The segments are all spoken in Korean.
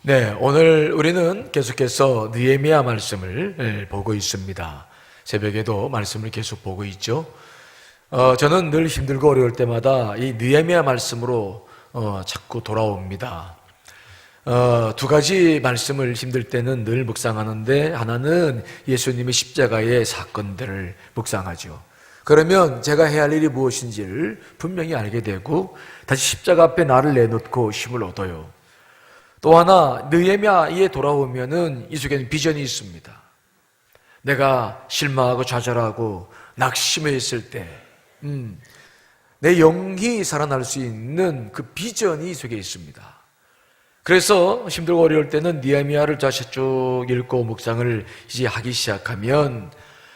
네, 오늘 우리는 계속해서 느헤미야 말씀을 보고 있습니다. 새벽에도 말씀을 계속 보고 있죠. 저는 늘 힘들고 어려울 때마다 이 느헤미야 말씀으로 자꾸 돌아옵니다. 두 가지 말씀을 힘들 때는 늘 묵상하는데, 하나는 예수님의 십자가의 사건들을 묵상하죠. 그러면 제가 해야 할 일이 무엇인지를 분명히 알게 되고 다시 십자가 앞에 나를 내놓고 힘을 얻어요. 또 하나, 느헤미야에 돌아오면은 이 속에는 비전이 있습니다. 내가 실망하고 좌절하고 낙심해 있을 때, 내 영이 살아날 수 있는 그 비전이 이 속에 있습니다. 그래서 힘들고 어려울 때는 느헤미야를 다시 쭉 읽고 묵상을 이제 하기 시작하면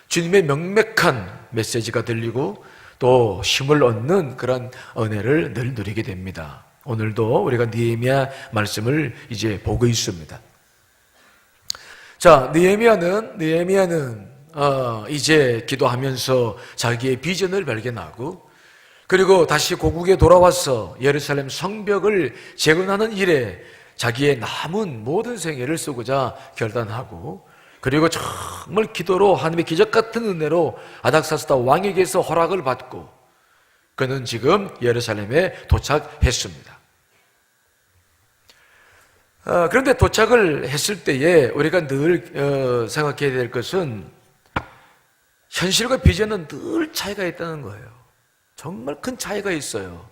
주님의 명백한 메시지가 들리고 또 힘을 얻는 그런 은혜를 늘 누리게 됩니다. 오늘도 우리가 느헤미야 말씀을 이제 보고 있습니다. 자, 느헤미야는 이제 기도하면서 자기의 비전을 발견하고, 그리고 다시 고국에 돌아와서 예루살렘 성벽을 재건하는 일에 자기의 남은 모든 생애를 쓰고자 결단하고, 그리고 정말 기도로 하나님의 기적 같은 은혜로 아닥사스다 왕에게서 허락을 받고 그는 지금 예루살렘에 도착했습니다. 그런데 도착을 했을 때에 우리가 늘 생각해야 될 것은, 현실과 비전은 늘 차이가 있다는 거예요. 정말 큰 차이가 있어요.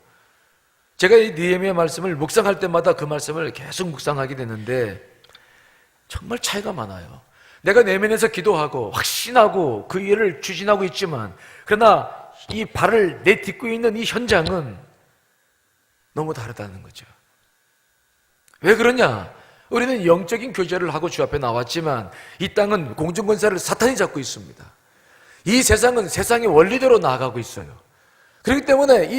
제가 이 느헤미야 말씀을 묵상할 때마다 그 말씀을 계속 묵상하게 되는데 정말 차이가 많아요. 내가 내면에서 기도하고 확신하고 그 일을 추진하고 있지만, 그러나 이 발을 내딛고 있는 이 현장은 너무 다르다는 거죠. 왜 그러냐? 우리는 영적인 교제를 하고 주 앞에 나왔지만 이 땅은 공중권세를 사탄이 잡고 있습니다. 이 세상은 세상의 원리대로 나아가고 있어요. 그렇기 때문에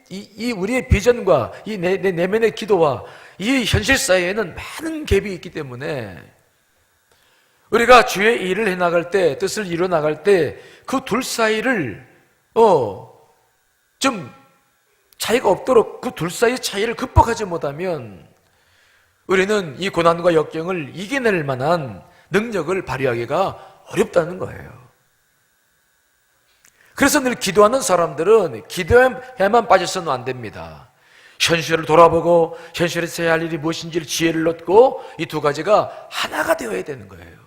이 우리의 비전과 이 내 내면의 기도와 이 현실 사이에는 많은 갭이 있기 때문에 우리가 주의 일을 해나갈 때, 뜻을 이루어 나갈 때 그 둘 사이를 좀 차이가 없도록 그 둘 사이의 차이를 극복하지 못하면 우리는 이 고난과 역경을 이겨낼 만한 능력을 발휘하기가 어렵다는 거예요. 그래서 늘 기도하는 사람들은 기도에만 빠져서는 안 됩니다. 현실을 돌아보고 현실에서 해야 할 일이 무엇인지를 지혜를 얻고 이 두 가지가 하나가 되어야 되는 거예요.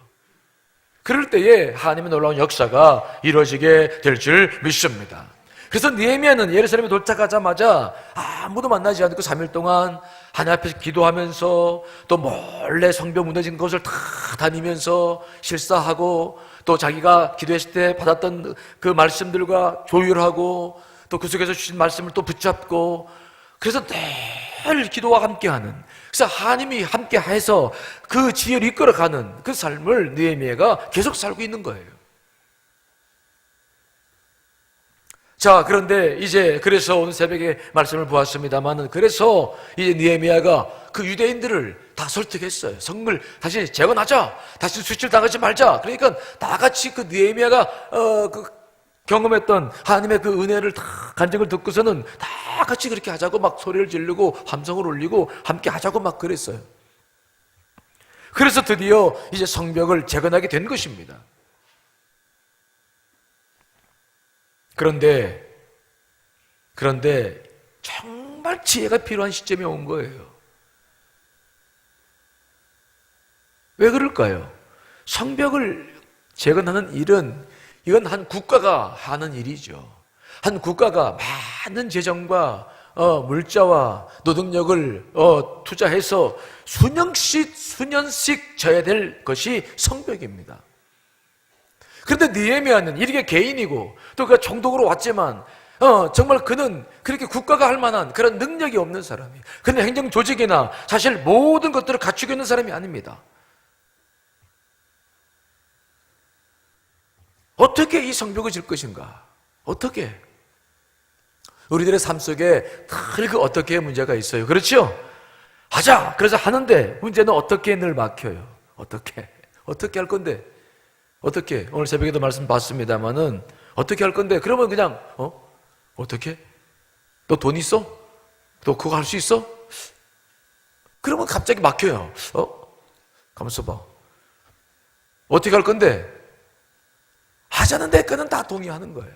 그럴 때에 하나님의 놀라운 역사가 이루어지게 될 줄 믿습니다. 그래서 느헤미야는 예루살렘에 도착하자마자 아무도 만나지 않고 3일 동안 하나님 앞에서 기도하면서 또 몰래 성벽 무너진 곳을 다 다니면서 실사하고, 또 자기가 기도했을 때 받았던 그 말씀들과 조율하고, 또 그 속에서 주신 말씀을 또 붙잡고, 그래서 늘 기도와 함께하는, 그래서 하나님이 함께해서 그 지혜를 이끌어가는 그 삶을 느헤미야가 계속 살고 있는 거예요. 자, 그런데 이제 그래서 오늘 새벽에 말씀을 보았습니다만은, 그래서 이제 느헤미야가 그 유대인들을 다 설득했어요. 성을 다시 재건하자, 다시 수출당하지 말자. 그러니까 다 같이 그 느헤미야가 그 경험했던 하나님의 그 은혜를 다 간증을 듣고서는 다 같이 그렇게 하자고 막 소리를 지르고 함성을 울리고 함께 하자고 막 그랬어요. 그래서 드디어 이제 성벽을 재건하게 된 것입니다. 그런데 정말 지혜가 필요한 시점이 온 거예요. 왜 그럴까요? 성벽을 재건하는 일은, 이건 한 국가가 하는 일이죠. 한 국가가 많은 재정과 물자와 노동력을 투자해서 수년씩 져야 될 것이 성벽입니다. 그런데 느헤미야는 이렇게 개인이고 또 그가 총독으로 왔지만 정말 그는 그렇게 국가가 할 만한 그런 능력이 없는 사람이에요. 그는 행정 조직이나 사실 모든 것들을 갖추고 있는 사람이 아닙니다. 어떻게 이 성벽을 질 것인가? 어떻게? 우리들의 삶 속에 늘 그 어떻게의 문제가 있어요. 그렇죠? 하자! 그래서 하는데 문제는 어떻게 늘 막혀요. 어떻게 할 건데? 어떻게? 오늘 새벽에도 말씀 봤습니다만은 어떻게 할 건데? 그러면 그냥 어떻게? 너 돈 있어? 너 그거 할 수 있어? 그러면 갑자기 막혀요. 가만있어 봐. 어떻게 할 건데? 하자는 데까지는 다 동의하는 거예요.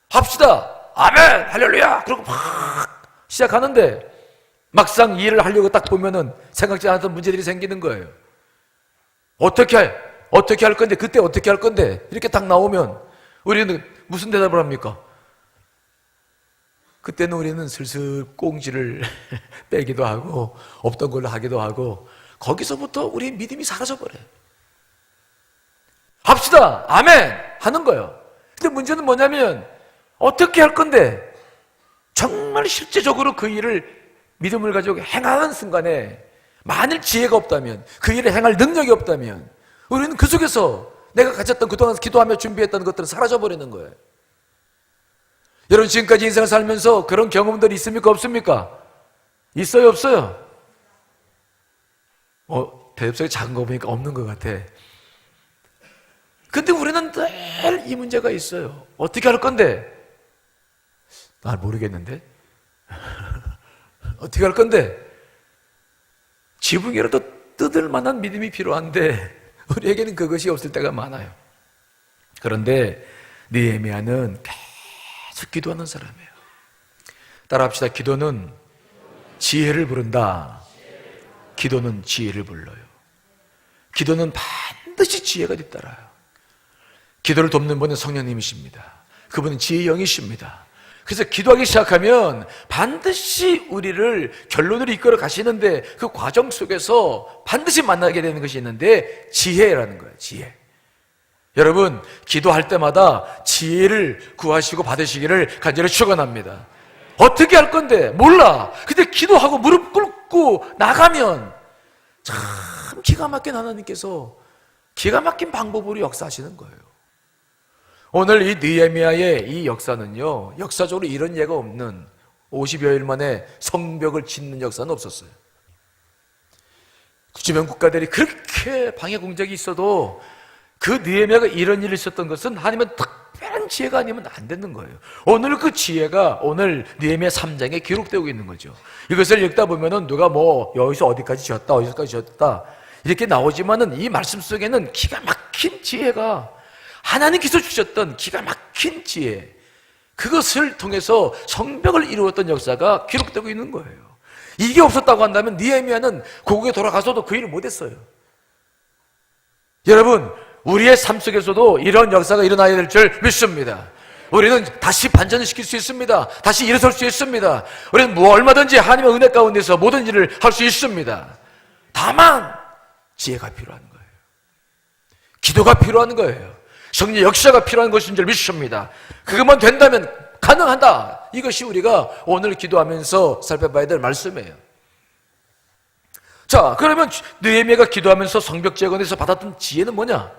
합시다. 아멘, 할렐루야. 그러고 막 시작하는데 막상 이해를 하려고 딱 보면은 생각지 않았던 문제들이 생기는 거예요. 어떻게 할 건데? 그때 어떻게 할 건데? 이렇게 딱 나오면 우리는 무슨 대답을 합니까? 그때는 우리는 슬슬 꽁지를 빼기도 하고 없던 걸로 하기도 하고 거기서부터 우리 믿음이 사라져버려요. 합시다. 아멘 하는 거예요. 근데 문제는 뭐냐면 어떻게 할 건데 정말 실제적으로 그 일을 믿음을 가지고 행하는 순간에 만일 지혜가 없다면, 그 일을 행할 능력이 없다면 우리는 그 속에서 내가 가졌던 그동안 기도하며 준비했던 것들은 사라져버리는 거예요. 여러분 지금까지 인생을 살면서 그런 경험들이 있습니까? 없습니까? 있어요? 없어요? 대답성이 작은 거 보니까 없는 것 같아. 근데 우리는 늘 이 문제가 있어요. 어떻게 할 건데? 난 모르겠는데? 어떻게 할 건데? 지붕이라도 뜯을 만한 믿음이 필요한데 우리에게는 그것이 없을 때가 많아요. 그런데 느헤미야는 계속 기도하는 사람이에요. 따라합시다. 기도는 지혜를 부른다. 기도는 지혜를 불러요. 기도는 반드시 지혜가 뒤따라요. 기도를 돕는 분은 성령님이십니다. 그분은 지혜의 영이십니다. 그래서 기도하기 시작하면 반드시 우리를 결론으로 이끌어 가시는데 그 과정 속에서 반드시 만나게 되는 것이 있는데 지혜라는 거예요. 지혜. 여러분 기도할 때마다 지혜를 구하시고 받으시기를 간절히 축원합니다. 어떻게 할 건데? 몰라. 근데 기도하고 무릎 꿇고 나가면 참 기가 막힌 하나님께서 기가 막힌 방법으로 역사하시는 거예요. 오늘 이 느헤미야의 이 역사는요, 역사적으로 이런 예가 없는 50여일 만에 성벽을 짓는 역사는 없었어요. 주변 국가들이 그렇게 방해 공작이 있어도 그 느헤미야가 이런 일이 있었던 것은 하나님은 특별한 지혜가 아니면 안 되는 거예요. 오늘 그 지혜가 오늘 느헤미야 3장에 기록되고 있는 거죠. 이것을 읽다 보면은 누가 뭐 여기서 어디까지 지었다, 어디까지 지었다 이렇게 나오지만은 이 말씀 속에는 기가 막힌 지혜가 하나님께서 주셨던 기가 막힌 지혜, 그것을 통해서 성벽을 이루었던 역사가 기록되고 있는 거예요. 이게 없었다고 한다면 느헤미야는 고국에 돌아가서도 그 일을 못했어요. 여러분 우리의 삶 속에서도 이런 역사가 일어나야 될 줄 믿습니다. 우리는 다시 반전을 시킬 수 있습니다. 다시 일어설 수 있습니다. 우리는 뭐 얼마든지 하나님의 은혜 가운데서 모든 일을 할 수 있습니다. 다만 지혜가 필요한 거예요. 기도가 필요한 거예요. 성령 역사가 필요한 것인 줄 믿습니다. 그것만 된다면 가능하다. 이것이 우리가 오늘 기도하면서 살펴봐야 될 말씀이에요. 자, 그러면 느헤미야가 기도하면서 성벽 재건에서 받았던 지혜는 뭐냐?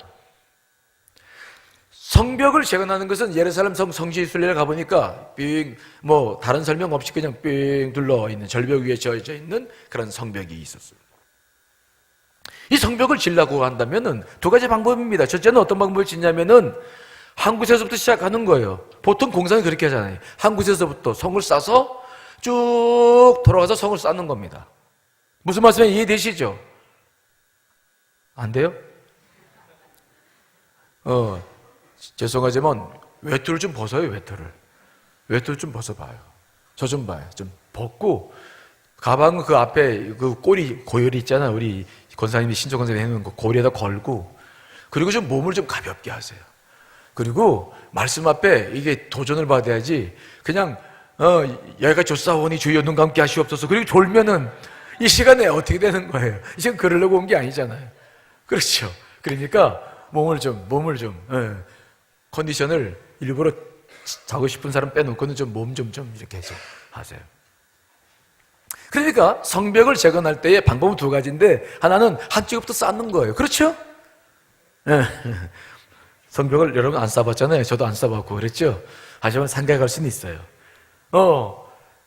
성벽을 재건하는 것은 예루살렘 성지 순례를 가보니까 뭐 다른 설명 없이 그냥 삥 둘러 있는 절벽 위에 지어져 있는 그런 성벽이 있었어요. 이 성벽을 지으려고 한다면은 두 가지 방법입니다. 첫째는 어떤 방법을 짓냐면은 한 곳에서부터 시작하는 거예요. 보통 공사는 그렇게 하잖아요. 한 곳에서부터 성을 쌓아서 쭉 돌아가서 성을 쌓는 겁니다. 무슨 말씀인지 이해되시죠? 안 돼요? 죄송하지만 외투를 좀 벗어요. 외투를 좀 벗어봐요. 저 좀 봐요. 좀 벗고 가방 그 앞에 그 꼬리 고열이 있잖아요. 우리 권사님이 신조 권사님이 해놓은 거 고리에다 걸고, 그리고 좀 몸을 좀 가볍게 하세요. 그리고 말씀 앞에 이게 도전을 받아야지 그냥 여기가 좋사오니 주여 눈 감게 하시옵소서 그리고 졸면은 이 시간에 어떻게 되는 거예요? 이 시간 그러려고 온 게 아니잖아요. 그렇죠. 그러니까 몸을 좀 컨디션을 일부러 자고 싶은 사람 빼놓고는 좀 몸 좀 이렇게 해서 하세요. 그러니까 성벽을 재건할 때의 방법은 두 가지인데 하나는 한쪽부터 쌓는 거예요. 그렇죠? 네. 성벽을 여러분 안 쌓아봤잖아요. 저도 안 쌓아봤고 그랬죠? 하지만 생각할 수는 있어요.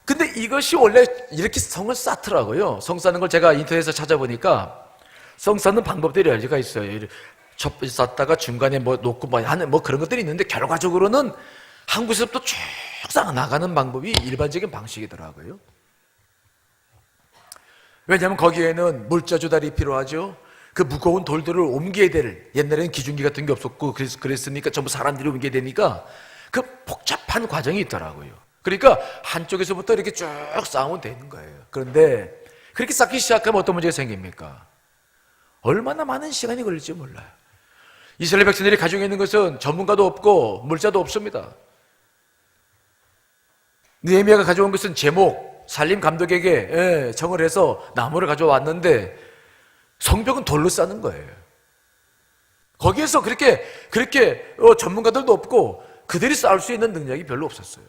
근데 이것이 원래 이렇게 성을 쌓더라고요. 성 쌓는 걸 제가 인터넷에서 찾아보니까 성 쌓는 방법들이 여러 가지가 있어요. 첫 번째 쌓다가 중간에 뭐 놓고 하는 뭐 그런 것들이 있는데 결과적으로는 한 곳에서부터 쭉 쌓아 나가는 방법이 일반적인 방식이더라고요. 왜냐하면 거기에는 물자 조달이 필요하죠. 그 무거운 돌들을 옮겨야 될, 옛날에는 기중기 같은 게 없었고 그랬으니까 전부 사람들이 옮겨야 되니까 그 복잡한 과정이 있더라고요. 그러니까 한쪽에서부터 이렇게 쭉 쌓으면 되는 거예요. 그런데 그렇게 쌓기 시작하면 어떤 문제가 생깁니까? 얼마나 많은 시간이 걸릴지 몰라요. 이스라엘 백성들이 가지고 있는 것은 전문가도 없고 물자도 없습니다. 느헤미야가 가져온 것은 제목, 살림 감독에게 청을 해서 나무를 가져왔는데 성벽은 돌로 쌓는 거예요. 거기에서 그렇게 전문가들도 없고 그들이 쌓을 수 있는 능력이 별로 없었어요.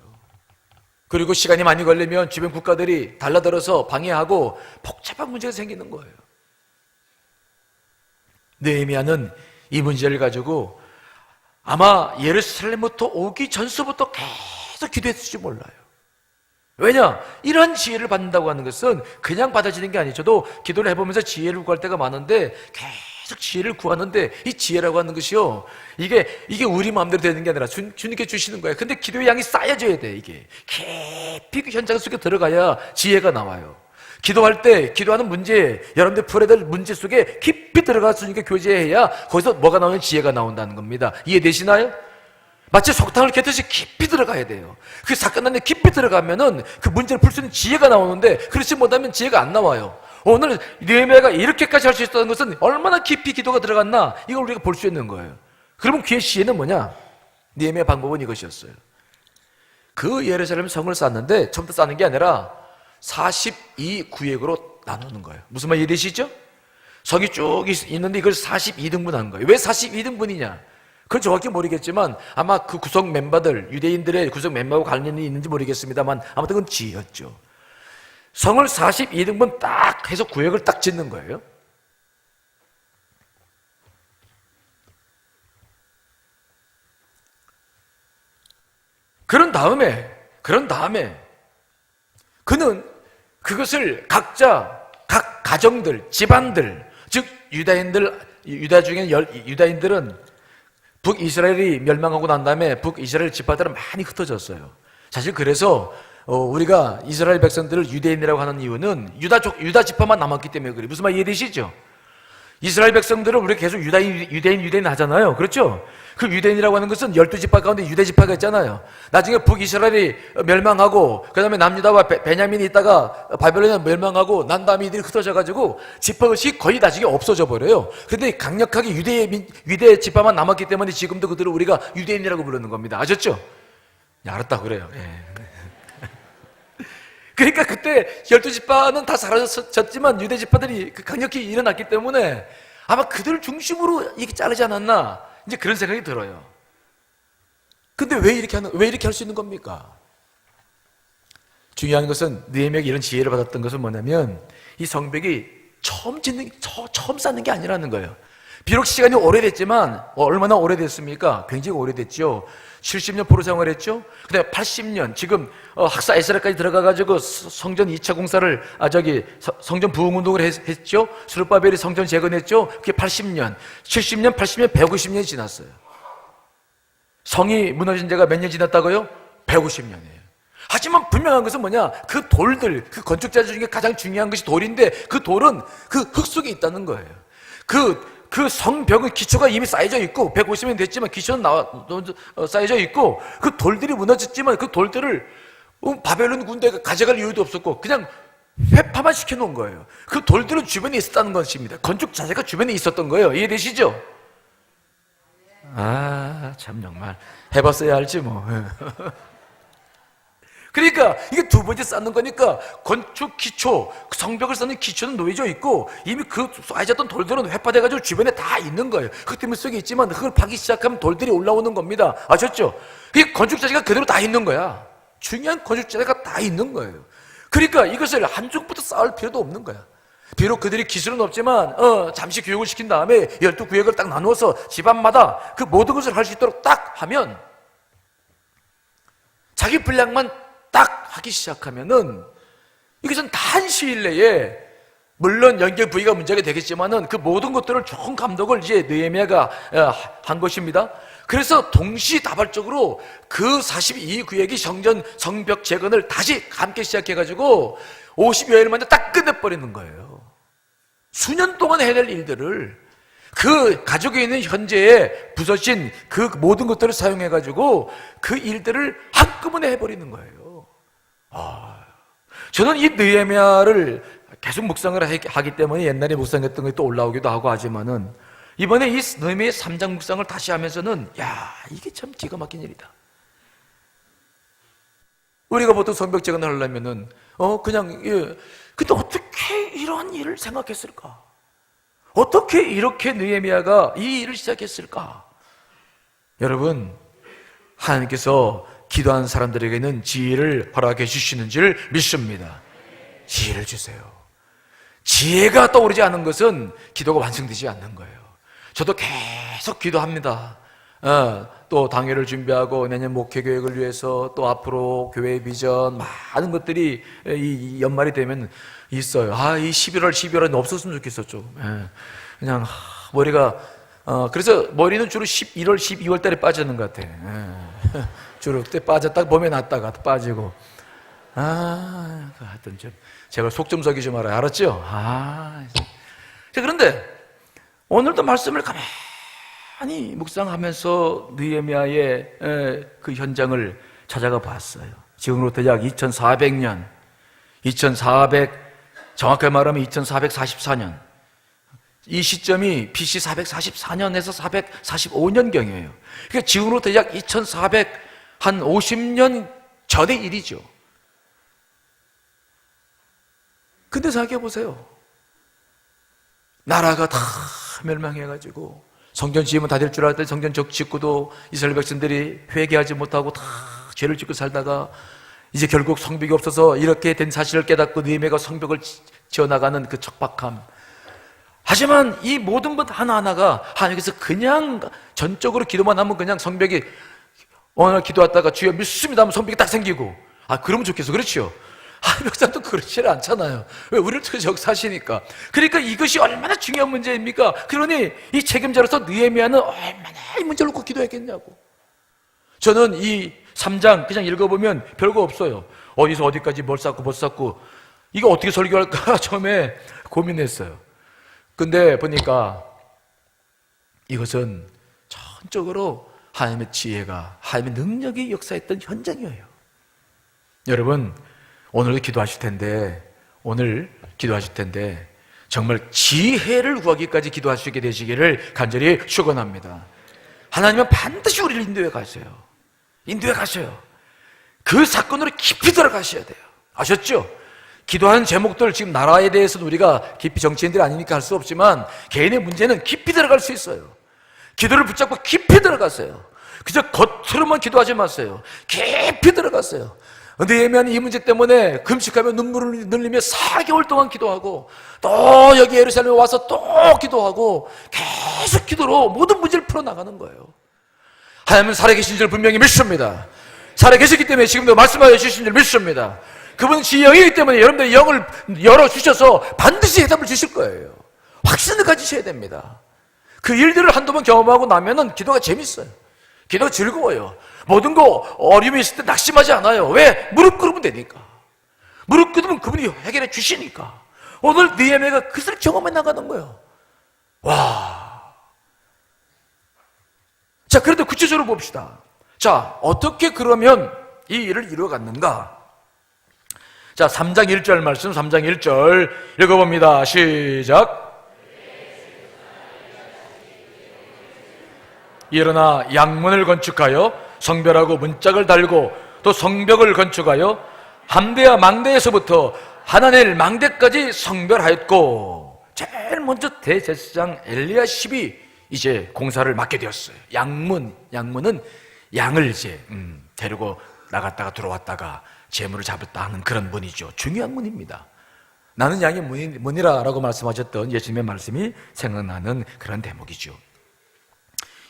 그리고 시간이 많이 걸리면 주변 국가들이 달라들어서 방해하고 복잡한 문제가 생기는 거예요. 느헤미야는 이 문제를 가지고 아마 예루살렘부터 오기 전서부터 계속 기도했을지 몰라요. 왜냐? 이런 지혜를 받는다고 하는 것은 그냥 받아지는 게 아니죠. 저도 기도를 해보면서 지혜를 구할 때가 많은데 계속 지혜를 구하는데 이 지혜라고 하는 것이요, 이게 우리 마음대로 되는 게 아니라 주님께 주시는 거예요. 근데 기도의 양이 쌓여져야 돼. 이게 깊이 현장 속에 들어가야 지혜가 나와요. 기도할 때 기도하는 문제, 여러분들 풀어야 될 문제 속에 깊이 들어가서 주님께 교제해야 거기서 뭐가 나오는 지혜가 나온다는 겁니다. 이해되시나요? 마치 석탄을 캐듯이 깊이 들어가야 돼요. 그 사건 안에 깊이 들어가면은 그 문제를 풀 수 있는 지혜가 나오는데 그렇지 못하면 지혜가 안 나와요. 오늘 느헤미야가 이렇게까지 할 수 있었다는 것은 얼마나 깊이 기도가 들어갔나, 이걸 우리가 볼 수 있는 거예요. 그러면 그의 지혜는 뭐냐? 느헤미야 방법은 이것이었어요. 그 예루살렘 성을 쌓는데 처음부터 쌓는 게 아니라 42구역으로 나누는 거예요. 무슨 말 이해되시죠? 성이 쭉 있는데 이걸 42등분 한 거예요. 왜 42등분이냐? 그건 정확히 모르겠지만 아마 그 구성 멤버들, 유대인들의 구성 멤버하고 관련이 있는지 모르겠습니다만 아무튼 그건 지혜였죠. 성을 42등분 딱 해서 구역을 딱 짓는 거예요. 그런 다음에 그는 그것을 각자, 각 가정들, 집안들, 즉 유다인들은 북이스라엘이 멸망하고 난 다음에 북이스라엘 지파들은 많이 흩어졌어요. 사실 그래서 우리가 이스라엘 백성들을 유대인이라고 하는 이유는 유다 지파만 남았기 때문에 그래요. 무슨 말 이해되시죠? 이스라엘 백성들은 우리가 계속 유대인 하잖아요. 그렇죠? 그 유대인이라고 하는 것은 12지파 가운데 유대 지파가 있잖아요. 나중에 북이스라엘이 멸망하고 그 다음에 남유다와 베냐민이 있다가 바벨론이 멸망하고 난 다음에 이들이 흩어져가지고 지파것이 거의 나중에 없어져 버려요. 그런데 강력하게 유대 지파만 남았기 때문에 지금도 그들을 우리가 유대인이라고 부르는 겁니다. 아셨죠? 알았다고 그래요. 예. 그러니까 그때 12지파는 다 사라졌지만 유대 지파들이 강력히 일어났기 때문에 아마 그들 중심으로 이렇게 자르지 않았나, 이제 그런 생각이 들어요. 근데 왜 이렇게 할 수 있는 겁니까? 중요한 것은 느헤미야가 이런 지혜를 받았던 것은 뭐냐면 이 성벽이 처음 쌓는 게 아니라는 거예요. 비록 시간이 오래됐지만 얼마나 오래됐습니까? 굉장히 오래됐죠. 70년 포로 생활했죠. 그다음에 80년 지금 학사 에스라까지 들어가가지고 성전 2차 공사를 성전 부흥운동을 했죠. 스룹바벨이 성전 재건했죠. 그게 80년, 70년, 80년, 150년이 지났어요. 성이 무너진 지가 몇 년 지났다고요? 150년이에요. 하지만 분명한 것은 뭐냐? 그 돌들, 그 건축자들 중에 가장 중요한 것이 돌인데 그 돌은 그 흙 속에 있다는 거예요. 그 성벽은 기초가 이미 쌓여져 있고 150년 됐지만 기초는 쌓여져 있고 그 돌들이 무너졌지만 그 돌들을 바벨론 군대가 가져갈 이유도 없었고 그냥 회파만 시켜놓은 거예요. 그 돌들은 주변에 있었다는 것입니다. 건축 자체가 주변에 있었던 거예요. 이해되시죠? 참 정말 해봤어야 알지 뭐. 그러니까 이게 두 번째 쌓는 거니까 건축 기초, 성벽을 쌓는 기초는 놓여져 있고 이미 그 쌓여졌던 돌들은 회파돼가지고 주변에 다 있는 거예요. 흙 때문에 속에 있지만 흙을 파기 시작하면 돌들이 올라오는 겁니다. 아셨죠? 이 건축 자재가 그대로 다 있는 거야. 중요한 건축 자재가 다 있는 거예요. 그러니까 이것을 한쪽부터 쌓을 필요도 없는 거야. 비록 그들이 기술은 없지만 잠시 교육을 시킨 다음에 12구역을 딱 나누어서 집안마다 그 모든 것을 할 수 있도록 딱 하면 자기 분량만 딱 하기 시작하면은 이것은 단 시일 내에 물론 연결 부위가 문제가 되겠지만은 그 모든 것들을 좋은 감독을 이제 느헤미야가 한 것입니다. 그래서 동시다발적으로 그 42구역이 성벽 재건을 다시 함께 시작해가지고 50여일 만에 딱 끝내버리는 거예요. 수년 동안 해야 될 일들을 그 가족에 있는 현재의 부서진 그 모든 것들을 사용해가지고 그 일들을 한꺼번에 해버리는 거예요. 저는 이 느헤미야를 계속 묵상을 하기 때문에 옛날에 묵상했던 것이 또 올라오기도 하고 하지만은 이번에 이 느헤미야 3장 묵상을 다시 하면서는 이게 참 기가 막힌 일이다. 우리가 보통 성벽 재건을 하려면은 근데 어떻게 이런 일을 생각했을까? 어떻게 이렇게 느헤미야가 이 일을 시작했을까? 여러분, 하나님께서 기도하는 사람들에게는 지혜를 허락해 주시는 줄 믿습니다. 지혜를 주세요. 지혜가 떠오르지 않은 것은 기도가 완성되지 않는 거예요. 저도 계속 기도합니다. 또 당회를 준비하고 내년 목회 계획을 위해서 또 앞으로 교회의 비전 많은 것들이 이 연말이 되면 있어요. 이 11월은 없었으면 좋겠어 좀. 그냥 머리가 그래서 머리는 주로 11월, 12월 달에 빠지는 것 같아. 주로 그때 빠졌다가 봄에 났다가 또 빠지고. 하여튼 좀 제가 속 좀 썩이지 말아요. 알았죠? 자, 그런데 오늘도 말씀을 가만히 묵상하면서 느헤미야의 그 현장을 찾아가 봤어요. 지금으로부터 약 2400년, 정확하게 말하면 2444년. 이 시점이 BC 444년에서 445년경이에요. 그러니까 지금으로부터 약 2450년 전의 일이죠. 근데 생각해 보세요. 나라가 다 멸망해가지고 성전 지으면 다 될 줄 알았더니 성전 짓고도 이스라엘 백성들이 회개하지 못하고 다 죄를 짓고 살다가 이제 결국 성벽이 없어서 이렇게 된 사실을 깨닫고 느헤미야가 성벽을 지어나가는 그 척박함. 하지만 이 모든 것 하나하나가 하나님께서 그냥 전적으로 기도만 하면 그냥 성벽이 어느 날 기도하다가 주여 믿습니다 하면 성벽이 딱 생기고 그러면 좋겠어. 그렇죠? 백성도 그렇지 않잖아요. 왜? 우리를 통해서 역사하시니까. 그러니까 이것이 얼마나 중요한 문제입니까? 그러니 이 책임자로서 느헤미야는 얼마나 이 문제를 놓고 기도했겠냐고. 저는 이 3장 그냥 읽어보면 별거 없어요. 어디서 어디까지 뭘 쌓고 이거 어떻게 설교할까 처음에 고민했어요. 근데 보니까 이것은 전적으로 하나님의 지혜가, 하나님의 능력이 역사했던 현장이에요. 여러분, 오늘 기도하실 텐데 정말 지혜를 구하기까지 기도할 수 있게 되시기를 간절히 축원합니다. 하나님은 반드시 우리를 인도해 가셔요. 그 사건으로 깊이 들어가셔야 돼요. 아셨죠? 기도하는 제목들 지금 나라에 대해서는 우리가 깊이 정치인들이 아니니까 할 수 없지만 개인의 문제는 깊이 들어갈 수 있어요. 기도를 붙잡고 깊이 들어가세요. 그저 겉으로만 기도하지 마세요. 깊이 들어가세요. 느헤미야는 이 문제 때문에 금식하며 눈물을 흘리며 4개월 동안 기도하고 또 여기 예루살렘에 와서 또 기도하고 계속 기도로 모든 문제를 풀어나가는 거예요. 하나님은 살아계신 줄 분명히 믿습니다. 살아계시기 때문에 지금도 말씀하여 주신 줄 믿습니다. 그분은 지혜의 영이기 때문에 여러분들의 영을 열어주셔서 반드시 해답을 주실 거예요. 확신을 가지셔야 됩니다. 그 일들을 한두 번 경험하고 나면은 기도가 재밌어요. 기도가 즐거워요. 모든 거 어려움이 있을 때 낙심하지 않아요. 왜? 무릎 꿇으면 되니까. 무릎 꿇으면 그분이 해결해 주시니까. 오늘 느헤미야가 그것을 경험해 나가는 거예요. 자, 그래도 구체적으로 봅시다. 자, 어떻게 그러면 이 일을 이루어갔는가? 자, 3장 1절 말씀, 3장 1절 읽어봅니다. 시작. 일어나 양문을 건축하여 성별하고 문짝을 달고 또 성벽을 건축하여 함대와 망대에서부터 하나넬 망대까지 성별하였고, 제일 먼저 대제사장 엘리야십이 이제 공사를 맡게 되었어요. 양문은 양을 이제 데리고 나갔다가 들어왔다가 재물을 잡았다 하는 그런 문이죠. 중요한 문입니다. 나는 양의 문이라고 말씀하셨던 예수님의 말씀이 생각나는 그런 대목이죠.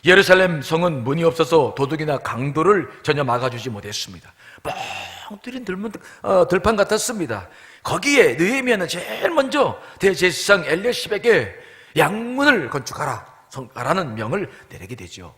예루살렘 성은 문이 없어서 도둑이나 강도를 전혀 막아주지 못했습니다. 뻥 뚫린 들판 같았습니다. 거기에 느헤미야는 제일 먼저 대제사장 엘리야십에게 양문을 건축하라는 명을 내리게 되죠.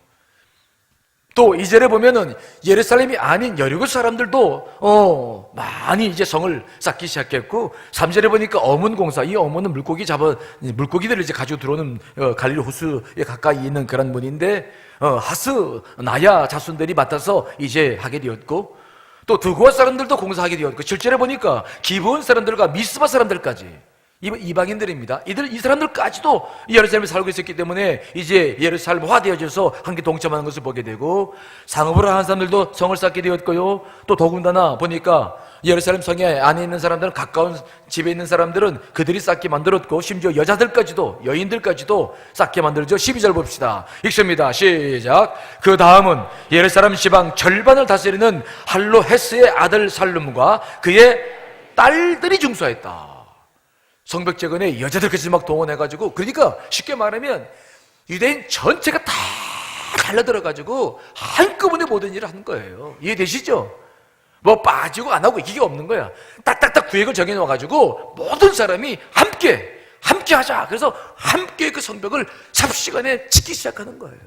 또 2절에 보면은 예루살렘이 아닌 여리고 사람들도 많이 이제 성을 쌓기 시작했고, 3절에 보니까 어문공사, 이 어문은 물고기들을 이제 가지고 들어오는 갈릴리 호수에 가까이 있는 그런 문인데, 하스, 나야 자손들이 맡아서 이제 하게 되었고, 또 두고아 사람들도 공사하게 되었고, 7절에 보니까 기브온 사람들과 미스바 사람들까지, 이방인들입니다. 이 사람들까지도 예루살렘에 살고 있었기 때문에 이제 예루살렘화 되어져서 함께 동참하는 것을 보게 되고, 상업으로 하는 사람들도 성을 쌓게 되었고요. 또 더군다나 보니까 예루살렘 성에 안에 있는 사람들은, 가까운 집에 있는 사람들은 그들이 쌓게 만들었고, 심지어 여인들까지도 쌓게 만들죠. 12절 봅시다. 읽습니다. 시작. 그 다음은 예루살렘 지방 절반을 다스리는 할로헤스의 아들 살룸과 그의 딸들이 중수하였다. 성벽재건에 여자들까지 막 동원해가지고, 그러니까 쉽게 말하면 유대인 전체가 다 갈라들어가지고 한꺼번에 모든 일을 하는 거예요. 이해되시죠? 뭐 빠지고 안 하고 이게 없는 거야. 딱딱딱 구획을 정해놓아가지고 모든 사람이 함께 하자. 그래서 함께 그 성벽을 삽시간에 짓기 시작하는 거예요.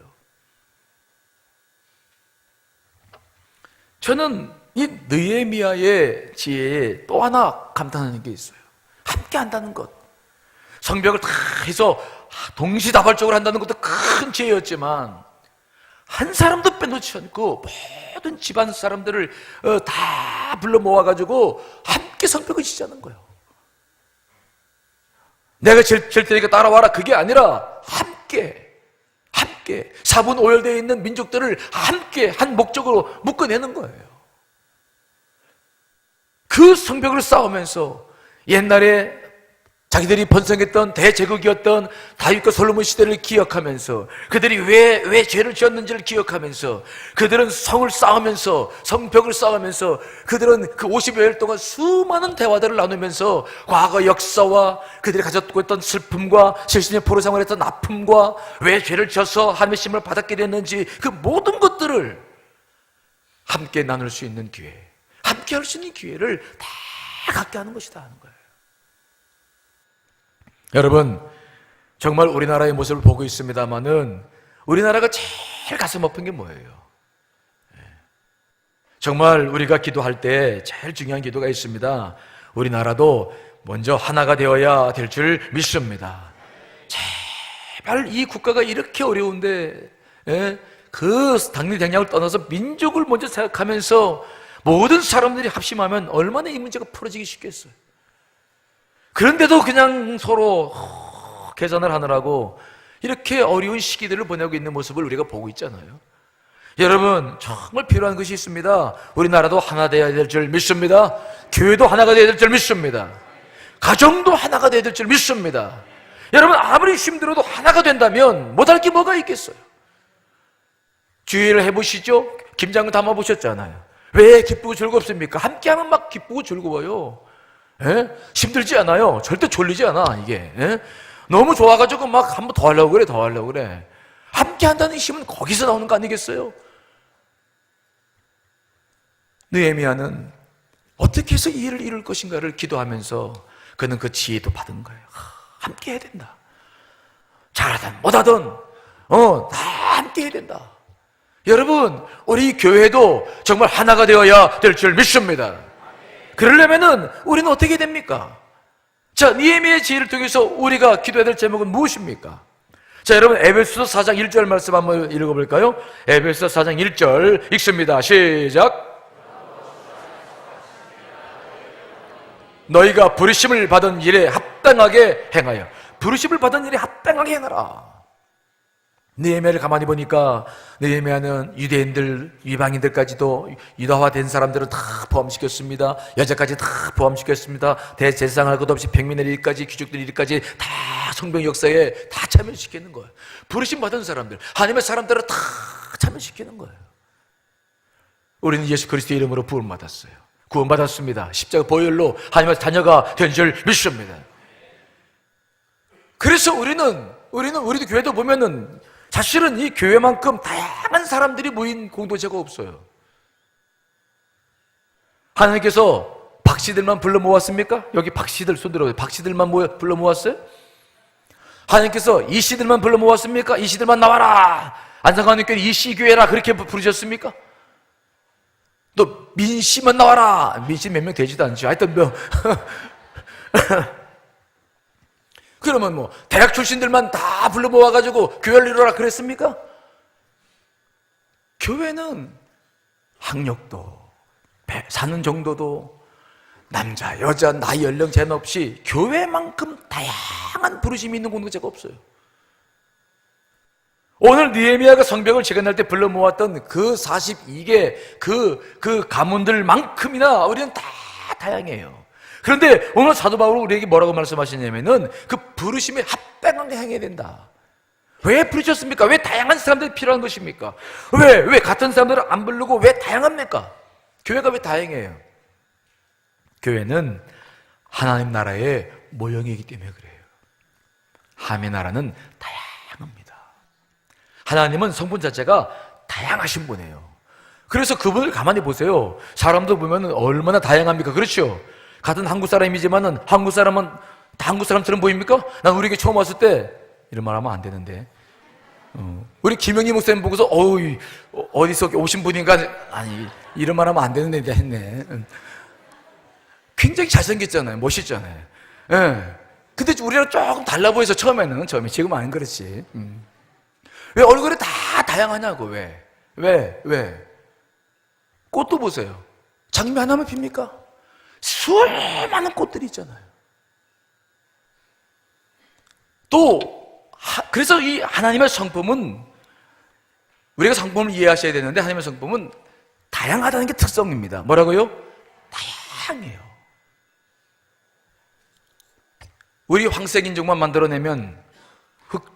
저는 이 느헤미야의 지혜에 또 하나 감탄하는 게 있어요. 함께 한다는 것. 성벽을 다 해서 동시다발적으로 한다는 것도 큰 지혜였지만, 한 사람도 빼놓지 않고 모든 집안 사람들을 다 불러 모아가지고 함께 성벽을 짓자는 거예요. 내가 질 테니까 따라와라, 그게 아니라 함께 사분 오열되어 있는 민족들을 함께 한 목적으로 묶어내는 거예요. 그 성벽을 쌓으면서 옛날에 자기들이 번성했던 대제국이었던 다윗과 솔로몬 시대를 기억하면서, 그들이 왜 죄를 지었는지를 기억하면서, 그들은 성을 쌓으면서, 성벽을 쌓으면서, 그들은 그 50여일 동안 수많은 대화들을 나누면서 과거 역사와 그들이 가졌고 있던 슬픔과 실신의 포로 생활했던 아픔과 왜 죄를 지어서 하나님의 심을 받았게 됐는지, 그 모든 것들을 함께 나눌 수 있는 기회, 함께 할 수 있는 기회를 다 갖게 하는 것이다 하는 거예요. 여러분, 정말 우리나라의 모습을 보고 있습니다마는 우리나라가 제일 가슴 아픈 게 뭐예요? 정말 우리가 기도할 때 제일 중요한 기도가 있습니다. 우리나라도 먼저 하나가 되어야 될 줄 믿습니다. 제발 이 국가가 이렇게 어려운데, 그 당리대략을 떠나서 민족을 먼저 생각하면서 모든 사람들이 합심하면 얼마나 이 문제가 풀어지기 쉽겠어요. 그런데도 그냥 서로 계산을 하느라고 이렇게 어려운 시기들을 보내고 있는 모습을 우리가 보고 있잖아요. 여러분, 정말 필요한 것이 있습니다. 우리나라도 하나 되어야 될 줄 믿습니다. 교회도 하나가 되어야 될 줄 믿습니다. 가정도 하나가 되어야 될 줄 믿습니다. 여러분, 아무리 힘들어도 하나가 된다면 못할 게 뭐가 있겠어요? 주의를 해보시죠. 김장을 담아보셨잖아요. 왜 기쁘고 즐겁습니까? 함께하면 막 기쁘고 즐거워요. 힘들지 않아요. 절대 졸리지 않아, 이게. 너무 좋아가지고 막 한 번 더 하려고 그래. 함께 한다는 힘은 거기서 나오는 거 아니겠어요? 느헤미야는 어떻게 해서 이 일을 이룰 것인가를 기도하면서 그는 그 지혜도 받은 거예요. 함께 해야 된다. 잘하든 못하든 다 함께 해야 된다. 여러분, 우리 교회도 정말 하나가 되어야 될 줄 믿습니다. 그러려면은 우리는 어떻게 됩니까? 자, 느헤미야의 지혜를 통해서 우리가 기도해야 될 제목은 무엇입니까? 자, 여러분, 에베소서 4장 1절 말씀 한번 읽어볼까요? 에베소서 4장 1절 읽습니다. 시작. 너희가 부르심을 받은 일에 합당하게 행하여. 부르심을 받은 일에 합당하게 행하라. 느헤미야를 가만히 보니까 느헤미야는 유대인들, 이방인들까지도 유다화된 사람들은 다 포함시켰습니다. 여자까지 다 포함시켰습니다. 대제사장할 것 없이 백민의 일까지, 귀족들 일까지 다 성경 역사에 다 참여시키는 거예요. 부르심 받은 사람들, 하나님의 사람들을 다 참여시키는 거예요. 우리는 예수 그리스도의 이름으로 부름받았어요. 구원받았습니다. 십자가 보혈로 하나님의 자녀가 된 줄 믿습니다. 그래서 우리도 교회도 보면은 사실은 이 교회만큼 다양한 사람들이 모인 공동체가 없어요. 하나님께서 박씨들만 불러 모았습니까? 여기 박씨들 손 들어요. 박씨들만 불러 모았어요? 하나님께서 이씨들만 불러 모았습니까? 이씨들만 나와라. 안상관님께는 이씨교회라 그렇게 부르셨습니까? 또 민씨만 나와라. 민씨 몇 명 되지도 않죠. 하여튼 그러면 뭐 대학 출신들만 다 불러 모아가지고 교회를 이루라 그랬습니까? 교회는 학력도 사는 정도도 남자, 여자, 나이, 연령 제한 없이 교회만큼 다양한 부르심이 있는 공동체가 없어요. 오늘 느헤미야가 성벽을 재건할 때 불러 모았던 그 42개 그 가문들만큼이나 우리는 다 다양해요. 그런데 오늘 사도 바울은 우리에게 뭐라고 말씀하시냐면은 그 부르심에 합당하게 행해야 된다. 왜 부르셨습니까? 왜 다양한 사람들이 필요한 것입니까? 왜 같은 사람들을 안 부르고 왜 다양합니까? 교회가 왜 다양해요? 교회는 하나님 나라의 모형이기 때문에 그래요. 하나님의 나라는 다양합니다. 하나님은 성분 자체가 다양하신 분이에요. 그래서 그분을 가만히 보세요. 사람도 보면 얼마나 다양합니까? 그렇죠? 같은 한국 사람이지만은 한국 사람은 다 한국 사람처럼 보입니까? 난 우리 에게 처음 왔을 때 이런 말 하면 안 되는데 우리 김영희 목사님 보고서 어디서 오신 분인가? 아니 이런 말 하면 안 되는데 했네. 굉장히 잘생겼잖아요. 멋있잖아요. 예. 근데 우리랑 조금 달라 보여서 처음에 지금 안 그렇지. 왜 얼굴이 다 다양하냐고. 왜? 꽃도 보세요. 장미 하나만 핍니까? 수많은 꽃들이 있잖아요. 그래서 이 하나님의 성품은 우리가 성품을 이해하셔야 되는데 하나님의 성품은 다양하다는 게 특성입니다. 뭐라고요? 다양해요. 우리 황색 인종만 만들어내면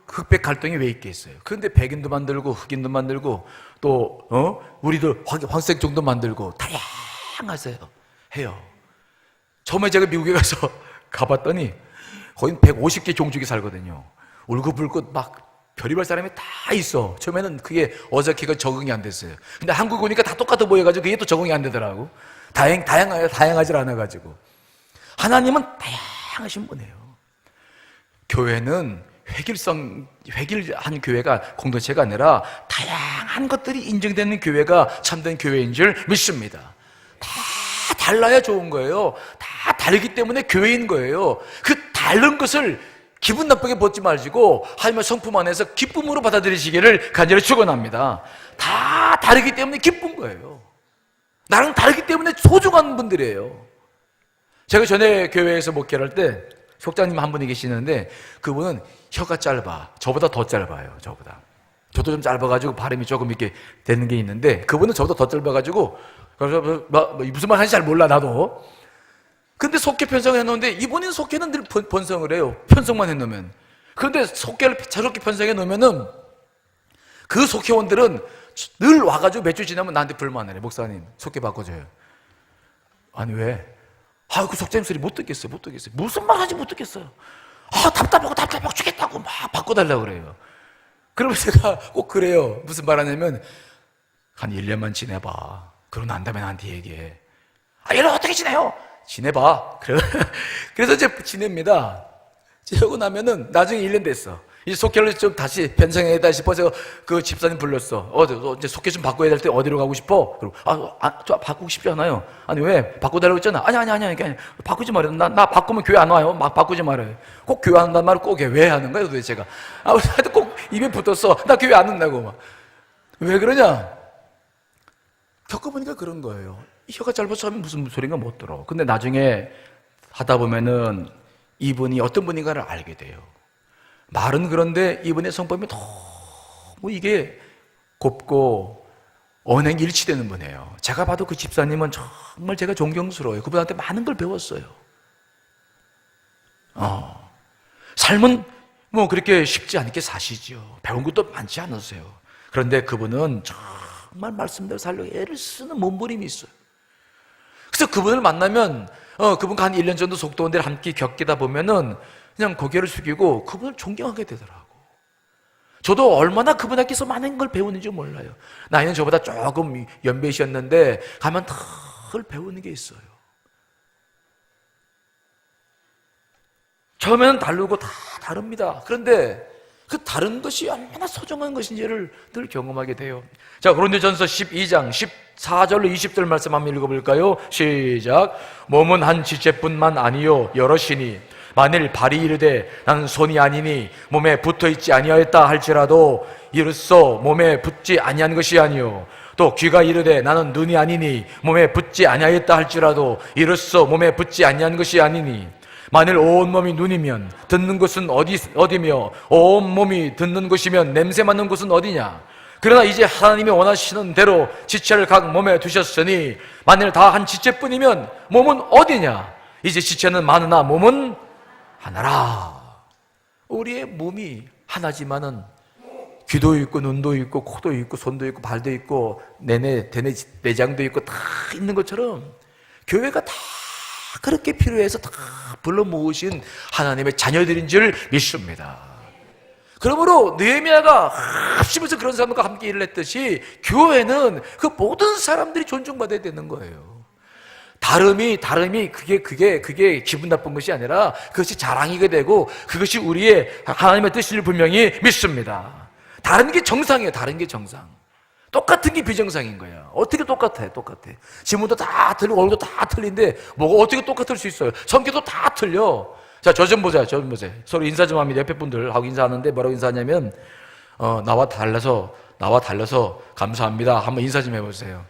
흑백 갈등이 왜 있겠어요? 그런데 백인도 만들고 흑인도 만들고 또 우리도 황색종도 만들고 다양하세요. 해요. 처음에 제가 미국에 가서 가봤더니 거의 150개 종족이 살거든요. 울긋불긋 막 별의별 사람이 다 있어. 처음에는 그게 어색해가 적응이 안 됐어요. 근데 한국 오니까 다 똑같아 보여가지고 그게 또 적응이 안 되더라고. 다양하지 않아가지고. 하나님은 다양하신 분이에요. 교회는 획일한 교회가 공동체가 아니라 다양한 것들이 인정되는 교회가 참된 교회인 줄 믿습니다. 다 달라야 좋은 거예요. 다 다르기 때문에 교회인 거예요. 그 다른 것을 기분 나쁘게 보지 마시고 하나님의 성품 안에서 기쁨으로 받아들이시기를 간절히 축원합니다. 다 다르기 때문에 기쁜 거예요. 나랑 다르기 때문에 소중한 분들이에요. 제가 전에 교회에서 목회를 할 때 속장님 한 분이 계시는데 그분은 혀가 짧아. 저보다 더 짧아요. 저도 좀 짧아가지고 발음이 조금 이렇게 되는 게 있는데 그분은 저보다 더 짧아가지고 그래서 무슨 말 하는지 잘 몰라 나도. 근데 속회 편성을 해놓는데 이분은 속회는 늘 번성을 해요. 편성만 해놓으면. 그런데 속회를 저렇게 편성해 놓으면은 그 속회원들은 늘 와가지고 몇 주 지나면 나한테 불만을 해. 목사님 속회 바꿔줘요. 아니 왜? 그 속장님 소리 못 듣겠어요. 무슨 말 하지 못 듣겠어요. 답답하고 죽겠다고 막 바꿔달라고 그래요. 그러면 제가 꼭 그래요. 무슨 말 하냐면 한 1년만 지내봐. 그러고 난 다음에 나한테 얘기해. 1년 어떻게 지내요? 지내봐. 그래서 이제 지냅니다. 지내고 나면은 나중에 1년 됐어. 이제 속회를 좀 다시 변성해야겠다 싶어서 그 집사님 불렀어. 이제 속회 좀 바꿔야 될 때 어디로 가고 싶어? 그리고 저 바꾸고 싶지 않아요. 아니 왜? 바꿔달라고 했잖아. 아니 그냥 바꾸지 말아요. 나 바꾸면 교회 안 와요. 막 바꾸지 말아요. 꼭 교회 안 한다는 말을 꼭 왜 하는 거야 도대체 제가. 하여튼 꼭 입에 붙었어. 나 교회 안 온다고 막. 왜 그러냐? 겪어보니까 그런 거예요. 혀가 짧아서 하면 무슨 소리가 못 들어. 근데 나중에 하다 보면은 이분이 어떤 분인가를 알게 돼요. 말은 그런데 이분의 성품이 너무 이게 곱고 언행이 일치되는 분이에요. 제가 봐도 그 집사님은 정말 제가 존경스러워요. 그분한테 많은 걸 배웠어요. 삶은 뭐 그렇게 쉽지 않게 사시죠. 배운 것도 많지 않으세요. 그런데 그분은 정말 말씀대로 살려고 애를 쓰는 몸부림이 있어요. 그래서 그분을 만나면 그분과 한 1년 정도 속도원대를 함께 겪이다 보면은 그냥 고개를 숙이고 그분을 존경하게 되더라고. 저도 얼마나 그분에게서 많은 걸 배우는지 몰라요. 나이는 저보다 조금 연배이셨는데 가면 늘 배우는 게 있어요. 처음에는 다르고 다 다릅니다. 그런데 그 다른 것이 얼마나 소중한 것인지를 늘 경험하게 돼요. 자, 고린도전서 12장 14절로 20절 말씀 한번 읽어볼까요? 시작. 몸은 한 지체뿐만 아니요 여럿이니 만일 발이 이르되 나는 손이 아니니 몸에 붙어있지 아니하였다 할지라도 이로써 몸에 붙지 아니한 것이 아니요 또 귀가 이르되 나는 눈이 아니니 몸에 붙지 아니하였다 할지라도 이로써 몸에 붙지 아니한 것이 아니니 만일 온몸이 눈이면 듣는 곳은 어디며 온몸이 듣는 곳이면 냄새 맡는 곳은 어디냐. 그러나 이제 하나님이 원하시는 대로 지체를 각 몸에 두셨으니 만일 다 한 지체뿐이면 몸은 어디냐. 이제 지체는 많으나 몸은 하나라. 우리의 몸이 하나지만은 귀도 있고 눈도 있고 코도 있고 손도 있고 발도 있고 내장도 있고 다 있는 것처럼 교회가 다 그렇게 필요해서 다 불러 모으신 하나님의 자녀들인 줄 믿습니다. 그러므로 느헤미야가 합심해서 그런 사람과 함께 일을 했듯이 교회는 그 모든 사람들이 존중받아야 되는 거예요. 다름이 그게 기분 나쁜 것이 아니라 그것이 자랑이게 되고 그것이 우리의 하나님의 뜻을 분명히 믿습니다. 다른 게 정상이에요. 다른 게 정상. 똑같은 게 비정상인 거야. 어떻게 똑같아? 지문도 다 틀리고 얼굴도 다 틀린데 뭐가 어떻게 똑같을 수 있어요? 성격도 다 틀려. 자, 저 좀 보세요. 서로 인사 좀 합니다. 옆에 분들하고 인사하는데 뭐라고 인사하냐면 나와 달라서 감사합니다. 한번 인사 좀 해보세요.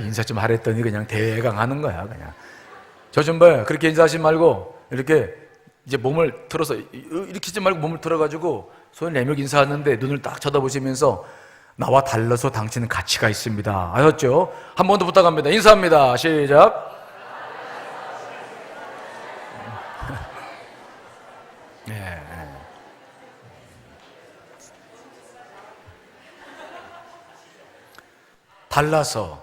인사 좀 하랬더니 그냥 대강 하는 거야. 그냥 저 좀 봐요. 그렇게 인사하지 말고 이렇게 이제 몸을 틀어서 이렇게 하지 말고 몸을 틀어가지고 손을 내밀고 인사하는데 눈을 딱 쳐다보시면서 나와 달라서 당신은 가치가 있습니다. 아셨죠? 한 번 더 부탁합니다. 인사합니다. 시작. 네. 달라서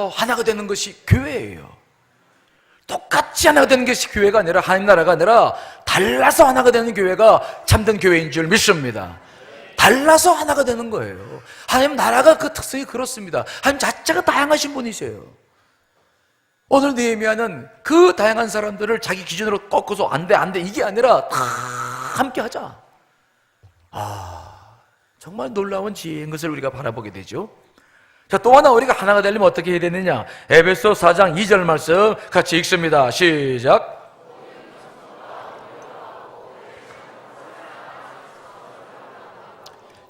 하나가 되는 것이 교회예요. 똑같이 하나가 되는 것이 교회가 아니라 하나님 나라가 아니라 달라서 하나가 되는 교회가 참된 교회인 줄 믿습니다. 달라서 하나가 되는 거예요. 하나님 나라가 그 특성이 그렇습니다. 하나님 자체가 다양하신 분이세요. 오늘 느헤미야는 그 다양한 사람들을 자기 기준으로 꺾어서 안 돼 이게 아니라 다 함께 하자. 정말 놀라운 지혜인 것을 우리가 바라보게 되죠. 자, 또 하나 우리가 하나가 되려면 어떻게 해야 되느냐? 에베소 4장 2절 말씀 같이 읽습니다. 시작.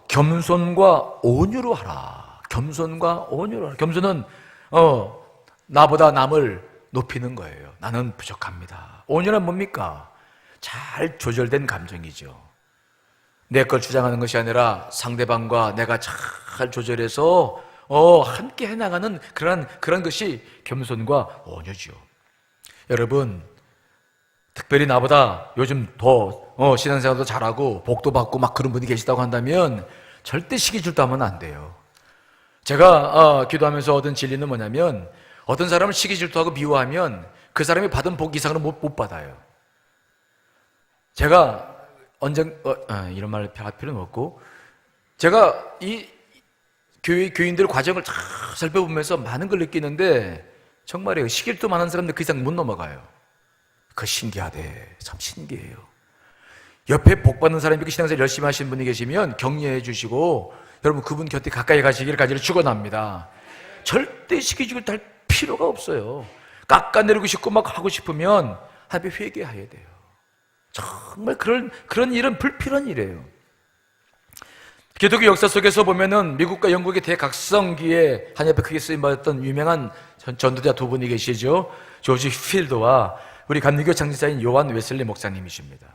겸손과 온유로 하라. 겸손은 나보다 남을 높이는 거예요. 나는 부족합니다. 온유는 뭡니까? 잘 조절된 감정이죠. 내 걸 주장하는 것이 아니라 상대방과 내가 잘 조절해서 함께 해나가는 그런 것이 겸손과 온유죠. 여러분, 특별히 나보다 요즘 더 신앙생활도 잘하고 복도 받고 막 그런 분이 계시다고 한다면 절대 시기 질투하면 안 돼요. 제가 기도하면서 얻은 진리는 뭐냐면 어떤 사람을 시기 질투하고 미워하면 그 사람이 받은 복 이상으로 못 받아요. 제가 이런 말을 할 필요는 없고, 제가 이 교인들 과정을 잘 살펴보면서 많은 걸 느끼는데 정말이에요. 시길도 많은 사람들 그 이상 못 넘어가요. 그거 신기하대. 참 신기해요. 옆에 복 받는 사람이 이렇게 신앙생활 열심히 하시는 분이 계시면 격려해 주시고 여러분 그분 곁에 가까이 가시기를 간절히 축원합니다. 절대 시기주길 할 필요가 없어요. 깎아내리고 싶고 막 하고 싶으면 하나님 회개해야 돼요. 정말 그런 일은 불필요한 일이에요. 기독교 역사 속에서 보면은 미국과 영국의 대각성기에 한 옆에 크게 쓰임받았던 유명한 전도자 두 분이 계시죠. 조지 휘필드와 우리 감리교 창시자인 요한 웨슬리 목사님이십니다.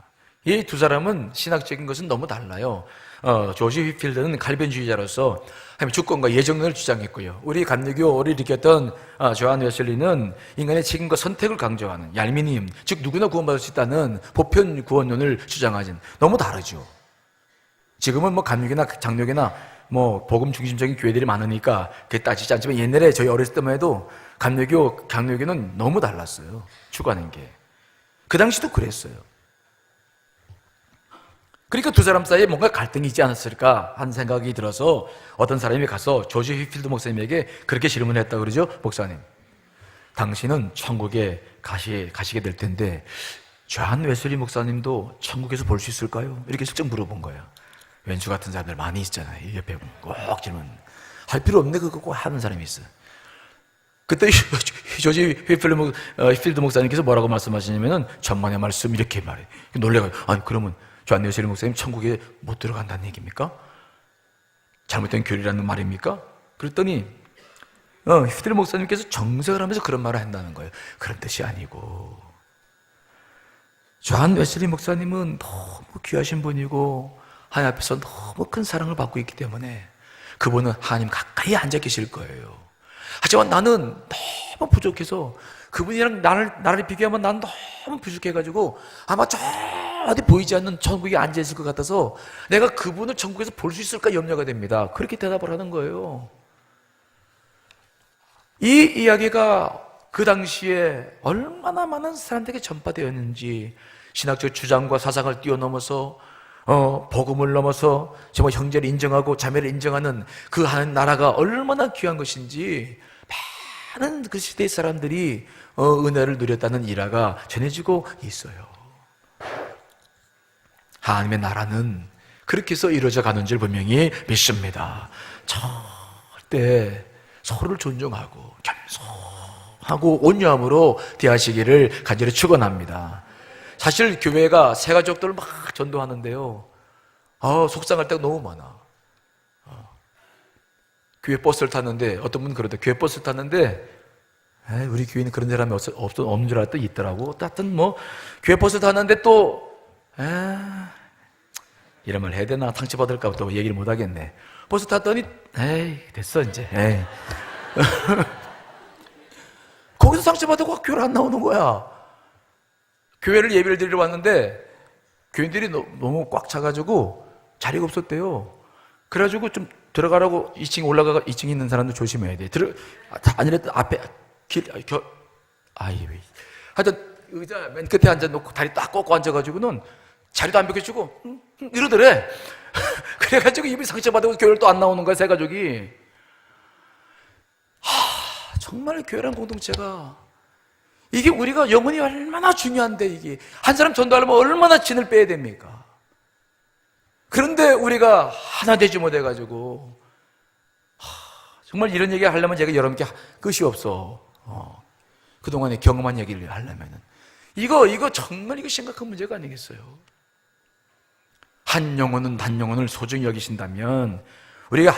이 두 사람은 신학적인 것은 너무 달라요. 조지 휘필드는 칼빈주의자로서 주권과 예정론을 주장했고요. 우리 감리교를 일으켰던 조한 웨슬리는 인간의 책임과 선택을 강조하는 얄미님, 즉 누구나 구원받을 수 있다는 보편 구원론을 주장하진 너무 다르죠. 지금은 뭐 감리교나 장로교나 뭐 복음 중심적인 교회들이 많으니까 그게 따지지 않지만 옛날에 저희 어렸을 때만 해도 감리교, 장로교는 너무 달랐어요. 추구하는 게. 그 당시도 그랬어요. 그러니까 두 사람 사이에 뭔가 갈등이 있지 않았을까 하는 생각이 들어서 어떤 사람이 가서 조지 휘필드 목사님에게 그렇게 질문을 했다고 그러죠. 목사님, 당신은 천국에 가시게 될 텐데 존 웨슬리 목사님도 천국에서 볼 수 있을까요? 이렇게 슬쩍 물어본 거예요. 왼수 같은 사람들 많이 있잖아요. 이 옆에 꼭 질문. 할 필요 없네 그거 꼭 하는 사람이 있어요. 그때 조지 휘필드 목사님께서 뭐라고 말씀하시냐면은 천만의 말씀 이렇게 말해. 놀래가지고 아니 그러면 존 웨슬리 목사님 천국에 못 들어간다는 얘기입니까? 잘못된 교리라는 말입니까? 그랬더니 휘필드 목사님께서 정색을 하면서 그런 말을 한다는 거예요. 그런 뜻이 아니고 존 웨슬리 목사님은 너무 귀하신 분이고 하나님 앞에서 너무 큰 사랑을 받고 있기 때문에 그분은 하나님 가까이 앉아 계실 거예요. 하지만 나는 너무 부족해서 그분이랑 나를 비교하면 난 너무 부족해가지고 아마 저 어디 보이지 않는 천국에 앉아있을 것 같아서 내가 그분을 천국에서 볼 수 있을까 염려가 됩니다. 그렇게 대답을 하는 거예요. 이 이야기가 그 당시에 얼마나 많은 사람들에게 전파되었는지 신학적 주장과 사상을 뛰어넘어서 복음을 넘어서 정말 형제를 인정하고 자매를 인정하는 그 한 나라가 얼마나 귀한 것인지 많은 그 시대의 사람들이 은혜를 누렸다는 일화가 전해지고 있어요. 하나님의 나라는 그렇게 해서 이루어져 가는 줄 분명히 믿습니다. 절대 서로를 존중하고 겸손하고 온유함으로 대하시기를 간절히 축원합니다. 사실 교회가 새 가족들을 막 전도하는데요, 속상할 때가 너무 많아. 교회 버스를 탔는데 어떤 분은 그러다. 교회 버스를 탔는데 우리 교회는 그런 사람이 없는 줄 알았더니 있더라고. 하여튼 교회 버스를 탔는데 또 이런 말 해야 되나? 상처받을까 봐 또 얘기를 못 하겠네. 버스 탔더니 됐어 이제. 거기서 상처받고 교회를 안 나오는 거야. 교회를 예배를 드리러 왔는데 교인들이 너무 꽉 차가지고 자리가 없었대요. 그래가지고 좀 들어가라고 2층 올라가가 2층 있는 사람들 조심해야 돼. 아니랬던 앞에 하여튼 의자 맨 끝에 앉아놓고 다리 딱 꺾고 앉아가지고는 자리도 안 비켜주고 이러더래. 그래가지고 입이 상처받고 교회를 또 안 나오는 거야, 새 가족이. 정말 교회라는 공동체가 이게 우리가 영혼이 얼마나 중요한데, 이게 한 사람 전도하려면 얼마나 진을 빼야 됩니까? 그런데 우리가 하나 되지 못해가지고 정말 이런 얘기 하려면 제가 여러분께 끝이 없어. 그동안에 경험한 얘기를 하려면은 이거 정말 이거 심각한 문제가 아니겠어요? 한 영혼을 소중히 여기신다면 우리가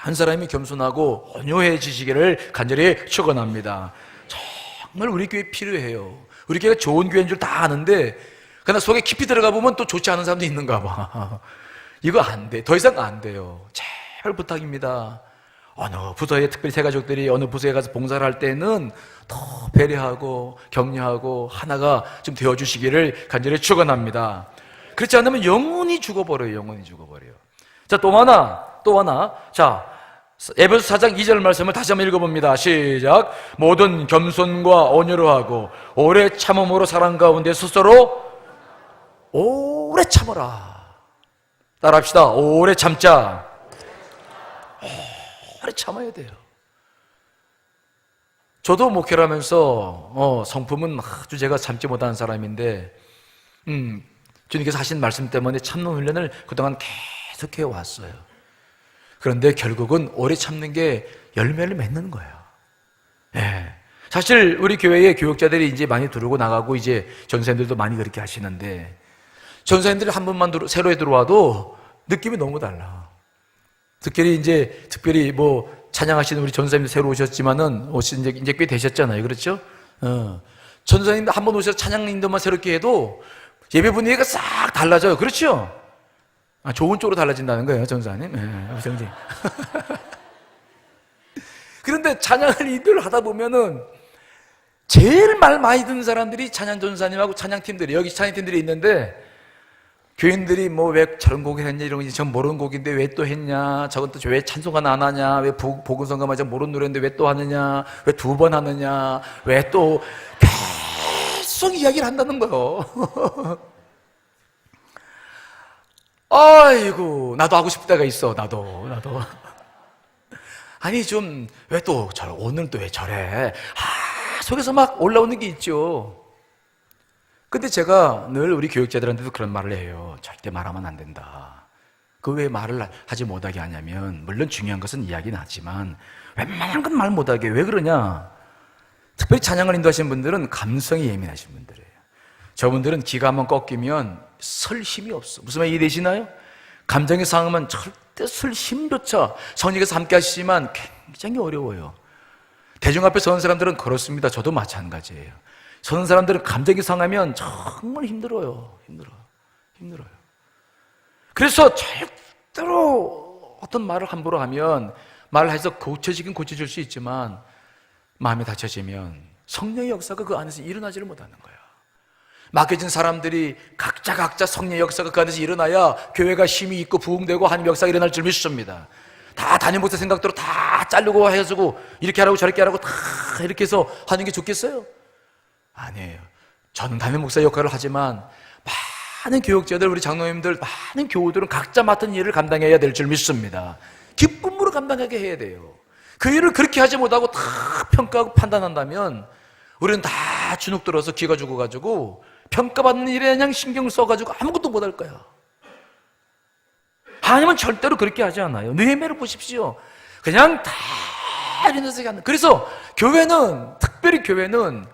한 사람이 겸손하고 온유해지시기를 간절히 축원합니다. 정말 우리 교회 필요해요. 우리 교회가 좋은 교회인 줄 다 아는데 그러나 속에 깊이 들어가 보면 또 좋지 않은 사람도 있는가 봐. 이거 안 돼. 더 이상 안 돼요. 제발 부탁입니다. 어느 부서에, 특별히 새 가족들이 어느 부서에 가서 봉사를 할 때는 더 배려하고 격려하고 하나가 좀 되어주시기를 간절히 축원합니다. 그렇지 않으면 영혼이 죽어버려요. 자, 또 하나. 자, 에베소 4장 2절 말씀을 다시 한번 읽어봅니다. 시작. 모든 겸손과 온유로 하고 오래 참음으로 사랑 가운데 스스로 오래 참어라. 따라합시다. 오래 참자. 오래 참아야 돼요. 저도 목회를 하면서 성품은 아주 제가 참지 못하는 사람인데 주님께서 하신 말씀 때문에 참는 훈련을 그동안 계속해 왔어요. 그런데 결국은 오래 참는 게 열매를 맺는 거예요. 사실 우리 교회에 교육자들이 이제 많이 들어오고 나가고 이제 전사님들도 많이 그렇게 하시는데 전사님들이 한 번만 새로 들어와도 느낌이 너무 달라. 특별히 찬양하시는 우리 전사님들 새로 오셨지만은 이제 꽤 되셨잖아요. 그렇죠? 전사님들 한 번 오셔서 찬양 인도만 새롭게 해도 예배 분위기가 싹 달라져요. 그렇죠? 좋은 쪽으로 달라진다는 거예요, 전사님. 우성진. 그런데 찬양을 인도를 하다 보면은 제일 말 많이 듣는 사람들이 찬양 전사님하고 찬양팀들이, 여기 찬양팀들이 있는데 교인들이 왜 저런 곡을 했냐 이런 거 전 모르는 곡인데 왜 또 했냐, 저건 또 왜 찬송가 안 하냐, 왜 복음성가만 모르는 노래인데 왜 또 하느냐, 왜 2번 하느냐, 왜 또 계속 이야기를 한다는 거예요. 아이고, 나도 하고 싶을 때가 있어. 나도. 아니 좀 왜 또 오늘 또 왜 저래? 속에서 막 올라오는 게 있죠. 근데 제가 늘 우리 교육자들한테도 그런 말을 해요. 절대 말하면 안 된다. 그 왜 말을 하지 못하게 하냐면, 물론 중요한 것은 이야기는 하지만 웬만한 건 말 못하게. 왜 그러냐? 특별히 찬양을 인도하시는 분들은 감성이 예민하신 분들이에요. 저분들은 기가 한번 꺾이면 설 힘이 없어. 무슨 말 이해되시나요? 감정이 상하면 절대 설 힘조차, 성령께서 함께 하시지만 굉장히 어려워요. 대중 앞에 서는 사람들은 그렇습니다. 저도 마찬가지예요. 서는 사람들은 감정이 상하면 정말 힘들어요. 힘들어요. 그래서 절대로 어떤 말을 함부로 하면, 말을 해서 고쳐지긴 고쳐질 수 있지만 마음이 다쳐지면 성령의 역사가 그 안에서 일어나지를 못하는 거야. 맡겨진 사람들이 각자 성령의 역사가 그 안에서 일어나야 교회가 힘이 있고 부흥되고 하나님의 역사가 일어날 줄 믿습니다. 다 담임 목사 생각대로 다 자르고 해주고 이렇게 하라고 저렇게 하라고 다 이렇게 해서 하는 게 좋겠어요? 아니에요. 저는 담임 목사 역할을 하지만 많은 교육자들, 우리 장로님들, 많은 교우들은 각자 맡은 일을 감당해야 될 줄 믿습니다. 기쁨으로 감당하게 해야 돼요. 그 일을 그렇게 하지 못하고 다 평가하고 판단한다면 우리는 다 주눅 들어서 기가 죽어가지고 평가받는 일에 그냥 신경 써가지고 아무것도 못할 거야. 하나님은 절대로 그렇게 하지 않아요. 느헤미야를 보십시오. 그냥 다 이러면서 하는. 그래서 교회는, 특별히 교회는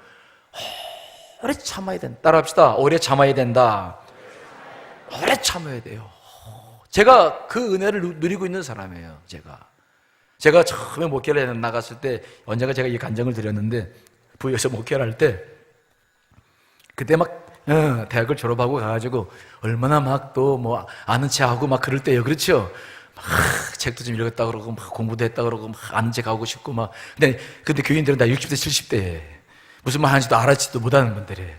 오래 참아야 된다. 따라합시다. 오래 참아야 된다. 오래 참아야 돼요. 제가 그 은혜를 누리고 있는 사람이에요. 제가 처음에 목회를 나갔을 때, 언젠가 제가 이 간증을 드렸는데, 부여에서 목회를 할 때, 그때 막 대학을 졸업하고 가가지고 얼마나 막 또 뭐 아는 체하고 막 그럴 때예요. 그렇죠? 막 책도 좀 읽었다 그러고 막 공부도 했다 그러고 막 아는 체 가고 싶고 막. 근데 교인들은 다 60대 70대에 무슨 말 하는지도 알아듣지도 못하는 분들이에요.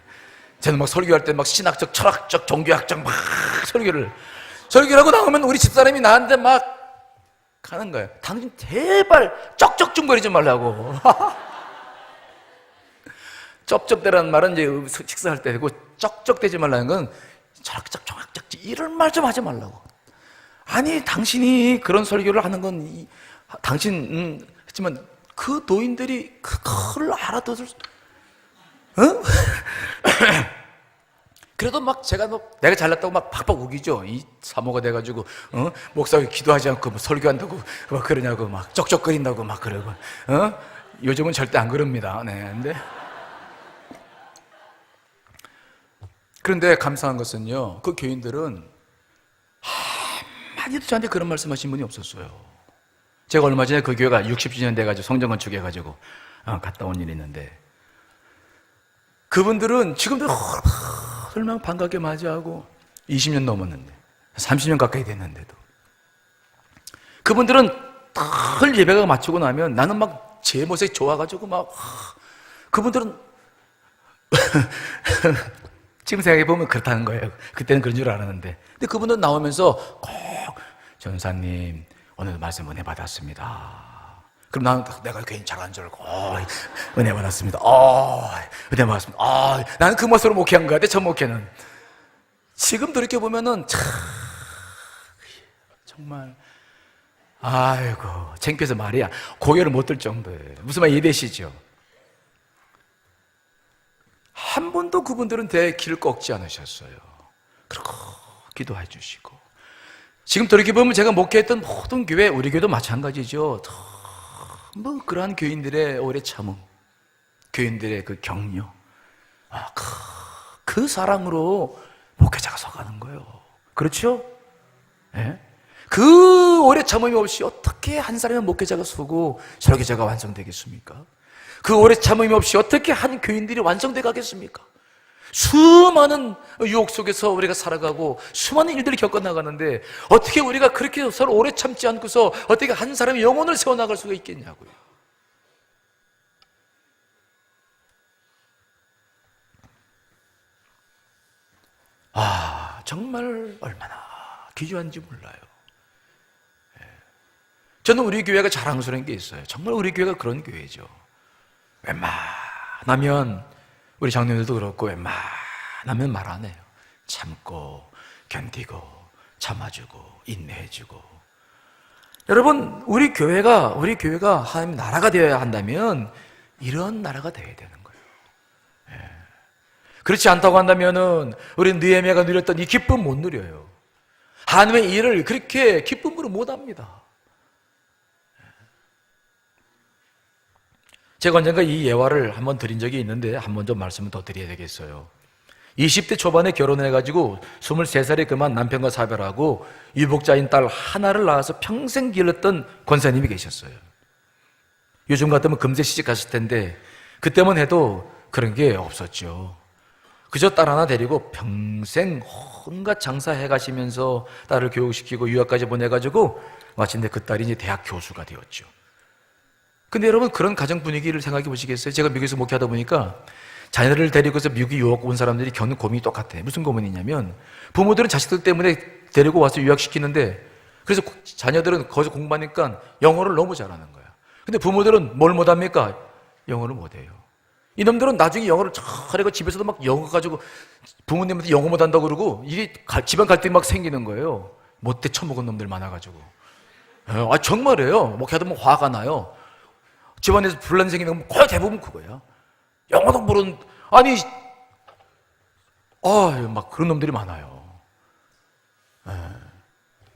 저는 막 설교할 때 막 신학적, 철학적, 종교학적 막 설교를 하고 나오면 우리 집사람이 나한테 막 가는 거예요. 당신 제발 쩍쩍중거리지 말라고. 쩝쩝대라는 말은 이제 식사할 때 되고, 쩍쩍대지 말라는 건 철학적, 종학적 이런 말 좀 하지 말라고. 아니, 당신이 그런 설교를 하는 건 당신 했지만 그 노인들이 그걸 알아들을 그래도 막 제가 내가 잘났다고 막 팍팍 우기죠. 이 사모가 돼가지고 목사가 기도하지 않고 뭐 설교한다고 막 그러냐고 막 쩍쩍거린다고 막 그러고 요즘은 절대 안 그럽니다. 네, 그런데 감사한 것은요, 그 교인들은 한마디도 저한테 그런 말씀하신 분이 없었어요. 제가 얼마 전에 그 교회가 60주년 돼가지고 성전 건축해가지고 갔다 온 일이 있는데, 그분들은 지금도 얼마나 반갑게 맞이하고 20년 넘었는데 30년 가까이 됐는데도 그분들은 늘 예배가 마치고 나면 나는 막 제 모습이 좋아가지고 막 그분들은 지금 생각해보면 그렇다는 거예요. 그때는 그런 줄 알았는데. 근데 그분은 나오면서 꼭 전사님 오늘 말씀 은혜 받았습니다. 그럼 나는 내가 괜히 잘한 줄 알고 은혜 받았습니다. 은혜 받았습니다. 나는 그 모습으로 목회한 것 같아. 첫 목회는. 지금 돌이켜보면은 정말 아이고 창피해서 말이야 고개를 못 들 정도예요. 무슨 말 이해되시죠? 한 번도 그분들은 내 길을 꺾지 않으셨어요. 그리고 기도해 주시고. 지금 돌이켜보면 제가 목회했던 모든 교회, 우리 교회도 마찬가지죠. 뭐 그러한 교인들의 오래 참음, 교인들의 그 격려, 그 사랑으로 목회자가 서가는 거예요. 그렇죠? 네? 그 오래 참음이 없이 어떻게 한 사람의 목회자가 서고 설교자가 완성되겠습니까? 그 오래 참음이 없이 어떻게 한 교인들이 완성돼 가겠습니까? 수많은 유혹 속에서 우리가 살아가고 수많은 일들을 겪어나가는데 어떻게 우리가 그렇게 서로 오래 참지 않고서 어떻게 한 사람의 영혼을 세워나갈 수가 있겠냐고요. 정말 얼마나 귀중한지 몰라요. 저는 우리 교회가 자랑스러운 게 있어요. 정말 우리 교회가 그런 교회죠. 웬만하면 우리 장로님들도 그렇고 웬만하면 말 안 해요. 참고 견디고 참아주고 인내해주고. 여러분 우리 교회가 하나님 나라가 되어야 한다면 이런 나라가 되어야 되는 거예요. 그렇지 않다고 한다면은 우리 느헤미야가 누렸던 이 기쁨 못 누려요. 하나님의 일을 그렇게 기쁨으로 못 합니다. 제가 언젠가 이 예화를 한번 드린 적이 있는데 한 번 좀 말씀을 더 드려야 되겠어요. 20대 초반에 결혼을 해가지고 23살에 그만 남편과 사별하고 유복자인 딸 하나를 낳아서 평생 길렀던 권사님이 계셨어요. 요즘 같으면 금세 시집 갔을 텐데 그때만 해도 그런 게 없었죠. 그저 딸 하나 데리고 평생 온갖 장사해 가시면서 딸을 교육시키고 유학까지 보내가지고 마침내 그 딸이 이제 대학 교수가 되었죠. 근데 여러분 그런 가정 분위기를 생각해 보시겠어요? 제가 미국에서 목회하다 보니까 자녀를 데리고서 미국에 유학 온 사람들이 겪는 고민이 똑같아요. 무슨 고민이냐면 부모들은 자식들 때문에 데리고 와서 유학시키는데 그래서 자녀들은 거기서 공부하니까 영어를 너무 잘하는 거야. 근데 부모들은 뭘 못합니까? 영어를 못해요. 이놈들은 나중에 영어를 잘하고 집에서도 막 영어 가지고 부모님한테 영어 못한다고 그러고 이게 집안 갈등이 막 생기는 거예요. 못돼 처먹은 놈들 많아가지고. 아 정말이에요. 목회하다 보면 화가 나요. 집안에서 분란이 생기는 건 거의 대부분 그거야. 영어도 모르는, 아니, 막 그런 놈들이 많아요.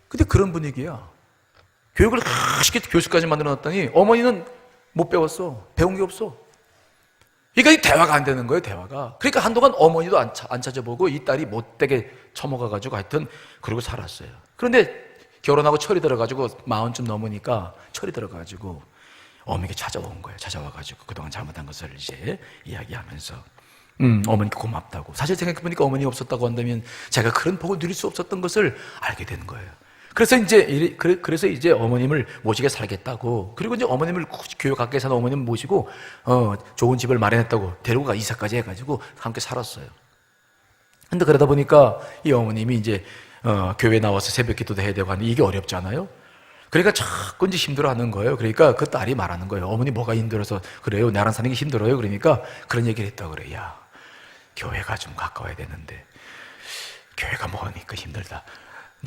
근데 그런 분위기야. 교육을 쉽게 교수까지 만들어 놨더니 어머니는 못 배웠어. 배운 게 없어. 그러니까 이 대화가 안 되는 거예요, 대화가. 그러니까 한동안 어머니도 안 찾아보고 이 딸이 못되게 처먹어가지고 하여튼 그러고 살았어요. 그런데 결혼하고 철이 들어가지고 40쯤 넘으니까 철이 들어가지고 어머니가 찾아온 거예요. 찾아와가지고 그동안 잘못한 것을 이제 이야기하면서 어머니께 고맙다고. 사실 생각해보니까 어머니가 없었다고 한다면 제가 그런 복을 누릴 수 없었던 것을 알게 되는 거예요. 그래서 이제 어머님을 모시게 살겠다고. 그리고 이제 어머님을 교육 학교에 사는 어머님을 모시고 좋은 집을 마련했다고 데리고 이사까지 해가지고 함께 살았어요. 근데 그러다 보니까 이 어머님이 이제 교회 나와서 새벽 기도도 해야 되고 하는데 이게 어렵잖아요. 그러니까 자꾸 이제 힘들어하는 거예요. 그러니까 그 딸이 말하는 거예요. 어머니 뭐가 힘들어서 그래요? 나랑 사는 게 힘들어요? 그러니까 그런 얘기를 했다고 그래요. 야, 교회가 좀 가까워야 되는데 교회가 뭐니까 힘들다.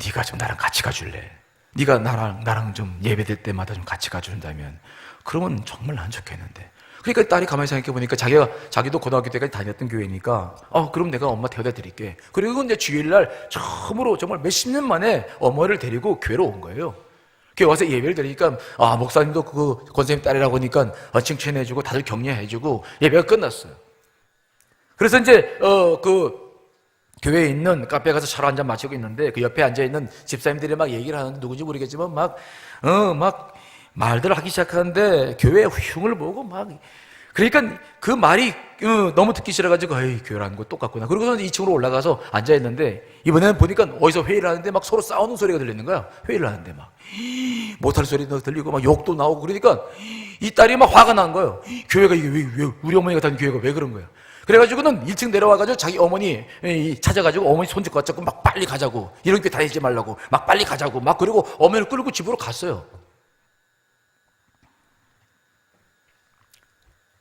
네가 좀 나랑 같이 가줄래? 네가 나랑 좀 예배될 때마다 좀 같이 가준다면 그러면 정말 난 좋겠는데. 그러니까 딸이 가만히 생각해 보니까 자기도 고등학교 때까지 다녔던 교회니까 그럼 내가 엄마 데려다 드릴게. 그리고 이제 주일날 처음으로 정말 몇십 년 만에 어머니를 데리고 교회로 온 거예요. 교회 와서 예배를 드리니까 목사님도 그 권사님 딸이라고 하니까 칭찬해주고 다들 격려해주고 예배가 끝났어요. 그래서 이제 그 교회에 있는 카페에 가서 차로 한잔 마시고 있는데 그 옆에 앉아있는 집사님들이 막 얘기를 하는데 누군지 모르겠지만 막 말들을 하기 시작하는데 교회의 흉을 보고 막 그러니까 그 말이 너무 듣기 싫어가지고 에이 교회라는 거 똑같구나. 그러고서 2층으로 올라가서 앉아있는데 이번에는 보니까 어디서 회의를 하는데 막 서로 싸우는 소리가 들리는 거야. 회의를 하는데 막 못할 소리도 들리고 막 욕도 나오고 그러니까 이 딸이 막 화가 난 거예요. 교회가 이게 왜 우리 어머니가 다닌 교회가 왜 그런 거야. 그래가지고는 1층 내려와가지고 자기 어머니 찾아가지고 어머니 손 잡고 왔자고 막 빨리 가자고 이런 교회 다니지 말라고 막 빨리 가자고 막 그리고 어머니를 끌고 집으로 갔어요.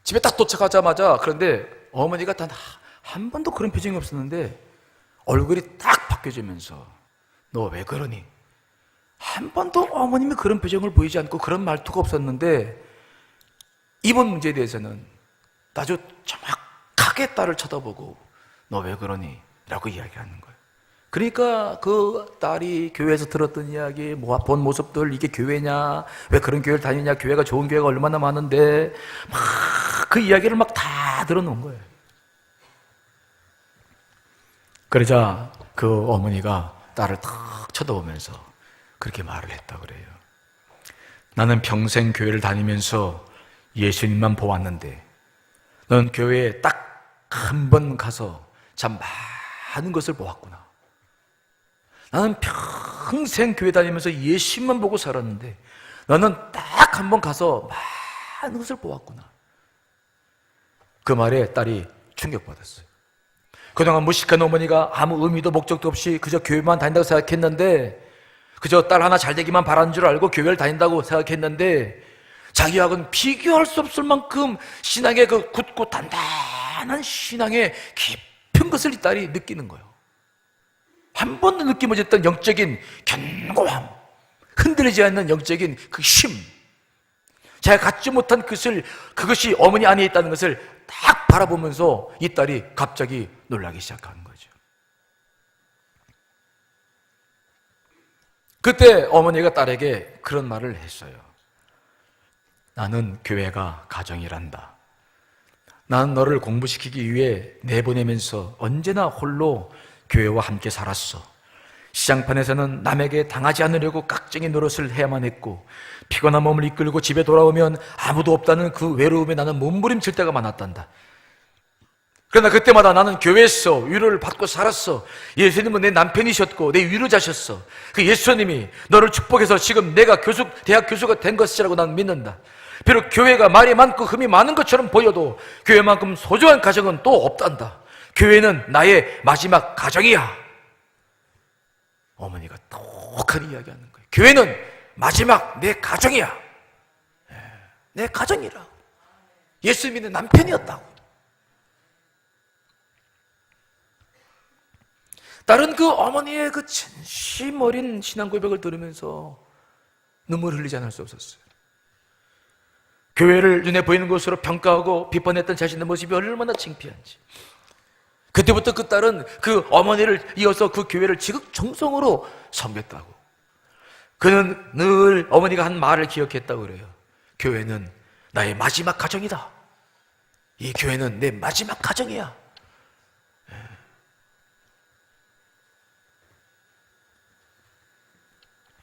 집에 딱 도착하자마자 그런데 어머니가 단 한 번도 그런 표정이 없었는데 얼굴이 딱 바뀌어지면서 너 왜 그러니? 한 번도 어머님이 그런 표정을 보이지 않고 그런 말투가 없었는데 이번 문제에 대해서는 아주 정확하게 딸을 쳐다보고 너 왜 그러니? 라고 이야기하는 거예요. 그러니까 그 딸이 교회에서 들었던 이야기, 본 모습들, 이게 교회냐, 왜 그런 교회를 다니냐, 교회가 좋은 교회가 얼마나 많은데 막 그 이야기를 막 다 들어놓은 거예요. 그러자 그 어머니가 딸을 탁 쳐다보면서 그렇게 말을 했다 그래요. 나는 평생 교회를 다니면서 예수님만 보았는데 넌 교회에 딱 한 번 가서 참 많은 것을 보았구나. 나는 평생 교회 다니면서 예수님만 보고 살았는데 너는 딱 한 번 가서 많은 것을 보았구나. 그 말에 딸이 충격받았어요. 그동안 무식한 어머니가 아무 의미도 목적도 없이 그저 교회만 다닌다고 생각했는데 그저 딸 하나 잘 되기만 바라는 줄 알고 교회를 다닌다고 생각했는데 자기하고는 비교할 수 없을 만큼 신앙의 그 굳고 단단한 신앙의 깊은 것을 이 딸이 느끼는 거예요. 한 번도 느끼지 못했던 영적인 견고함, 흔들리지 않는 영적인 그 힘, 제가 갖지 못한 그것이 어머니 안에 있다는 것을 딱 바라보면서 이 딸이 갑자기 놀라기 시작하는 거죠. 그때 어머니가 딸에게 그런 말을 했어요. 나는 교회가 가정이란다. 나는 너를 공부시키기 위해 내보내면서 언제나 홀로 교회와 함께 살았어. 시장판에서는 남에게 당하지 않으려고 깍쟁이 노릇을 해야만 했고, 피곤한 몸을 이끌고 집에 돌아오면 아무도 없다는 그 외로움에 나는 몸부림칠 때가 많았단다. 그러나 그때마다 나는 교회에서 위로를 받고 살았어. 예수님은 내 남편이셨고 내 위로자셨어. 그 예수님이 너를 축복해서 지금 내가 대학 교수가 된 것이라고 나는 믿는다. 비록 교회가 말이 많고 흠이 많은 것처럼 보여도 교회만큼 소중한 가정은 또 없단다. 교회는 나의 마지막 가정이야. 어머니가 똑똑하게 이야기하는 거예요. 교회는 마지막 내 가정이야. 내 가정이라. 예수님이 내 남편이었다고. 딸은 그 어머니의 그 진심 어린 신앙 고백을 들으면서 눈물을 흘리지 않을 수 없었어요. 교회를 눈에 보이는 것으로 평가하고 비판했던 자신의 모습이 얼마나 창피한지. 그때부터 그 딸은 그 어머니를 이어서 그 교회를 지극정성으로 섬겼다고. 그는 늘 어머니가 한 말을 기억했다고 그래요. 교회는 나의 마지막 가정이다. 이 교회는 내 마지막 가정이야.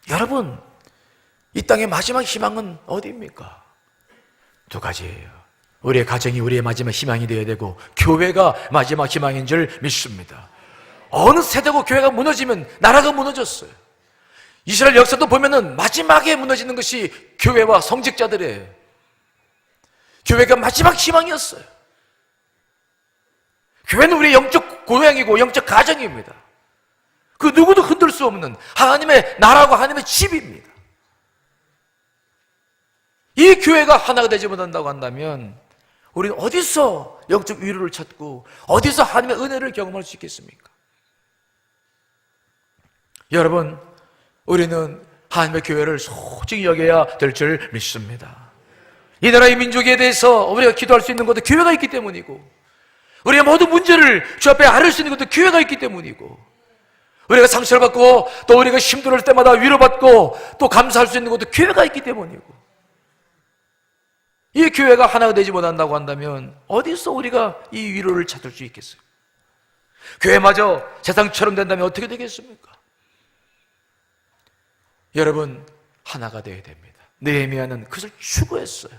여러분, 이 땅의 마지막 희망은 어디입니까? 두 가지예요. 우리의 가정이 우리의 마지막 희망이 되어야 되고, 교회가 마지막 희망인 줄 믿습니다. 어느 세대고 교회가 무너지면 나라가 무너졌어요. 이스라엘 역사도 보면은 마지막에 무너지는 것이 교회와 성직자들이에요. 교회가 마지막 희망이었어요. 교회는 우리의 영적 고향이고 영적 가정입니다. 그 누구도 흔들 수 없는 하나님의 나라고 하나님의 집입니다. 이 교회가 하나가 되지 못한다고 한다면 우리는 어디서 영적 위로를 찾고 어디서 하나님의 은혜를 경험할 수 있겠습니까? 여러분, 우리는 하나님의 교회를 소중히 여겨야 될 줄 믿습니다. 이 나라의 민족에 대해서 우리가 기도할 수 있는 것도 교회가 있기 때문이고, 우리의 모든 문제를 주 앞에 아뢰을 수 있는 것도 교회가 있기 때문이고, 우리가 상처를 받고 또 우리가 힘들을 때마다 위로받고 또 감사할 수 있는 것도 교회가 있기 때문이고, 이 교회가 하나가 되지 못한다고 한다면 어디서 우리가 이 위로를 찾을 수 있겠어요? 교회마저 세상처럼 된다면 어떻게 되겠습니까? 여러분, 하나가 되어야 됩니다. 느헤미야는 그것을 추구했어요.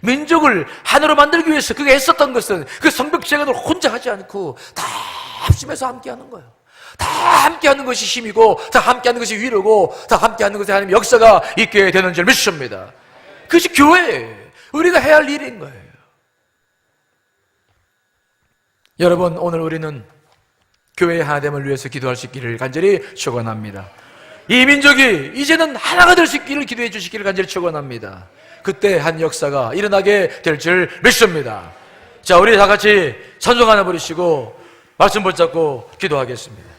민족을 하나로 만들기 위해서 그가 애썼던 것은 그 성벽 재건을 혼자 하지 않고 다 합심해서 함께하는 거예요. 다 함께하는 것이 힘이고, 다 함께하는 것이 위로고, 다 함께하는 것에 하나님의 역사가 있게 되는 줄 믿습니다. 그것이 교회예요. 우리가 해야 할 일인 거예요. 여러분, 오늘 우리는 교회의 하나됨을 위해서 기도할 수 있기를 간절히 축원합니다. 이 민족이 이제는 하나가 될 수 있기를 기도해 주시기를 간절히 축원합니다. 그때 한 역사가 일어나게 될 줄 믿습니다. 자, 우리 다 같이 찬송 하나 부르시고 말씀 붙잡고 기도하겠습니다.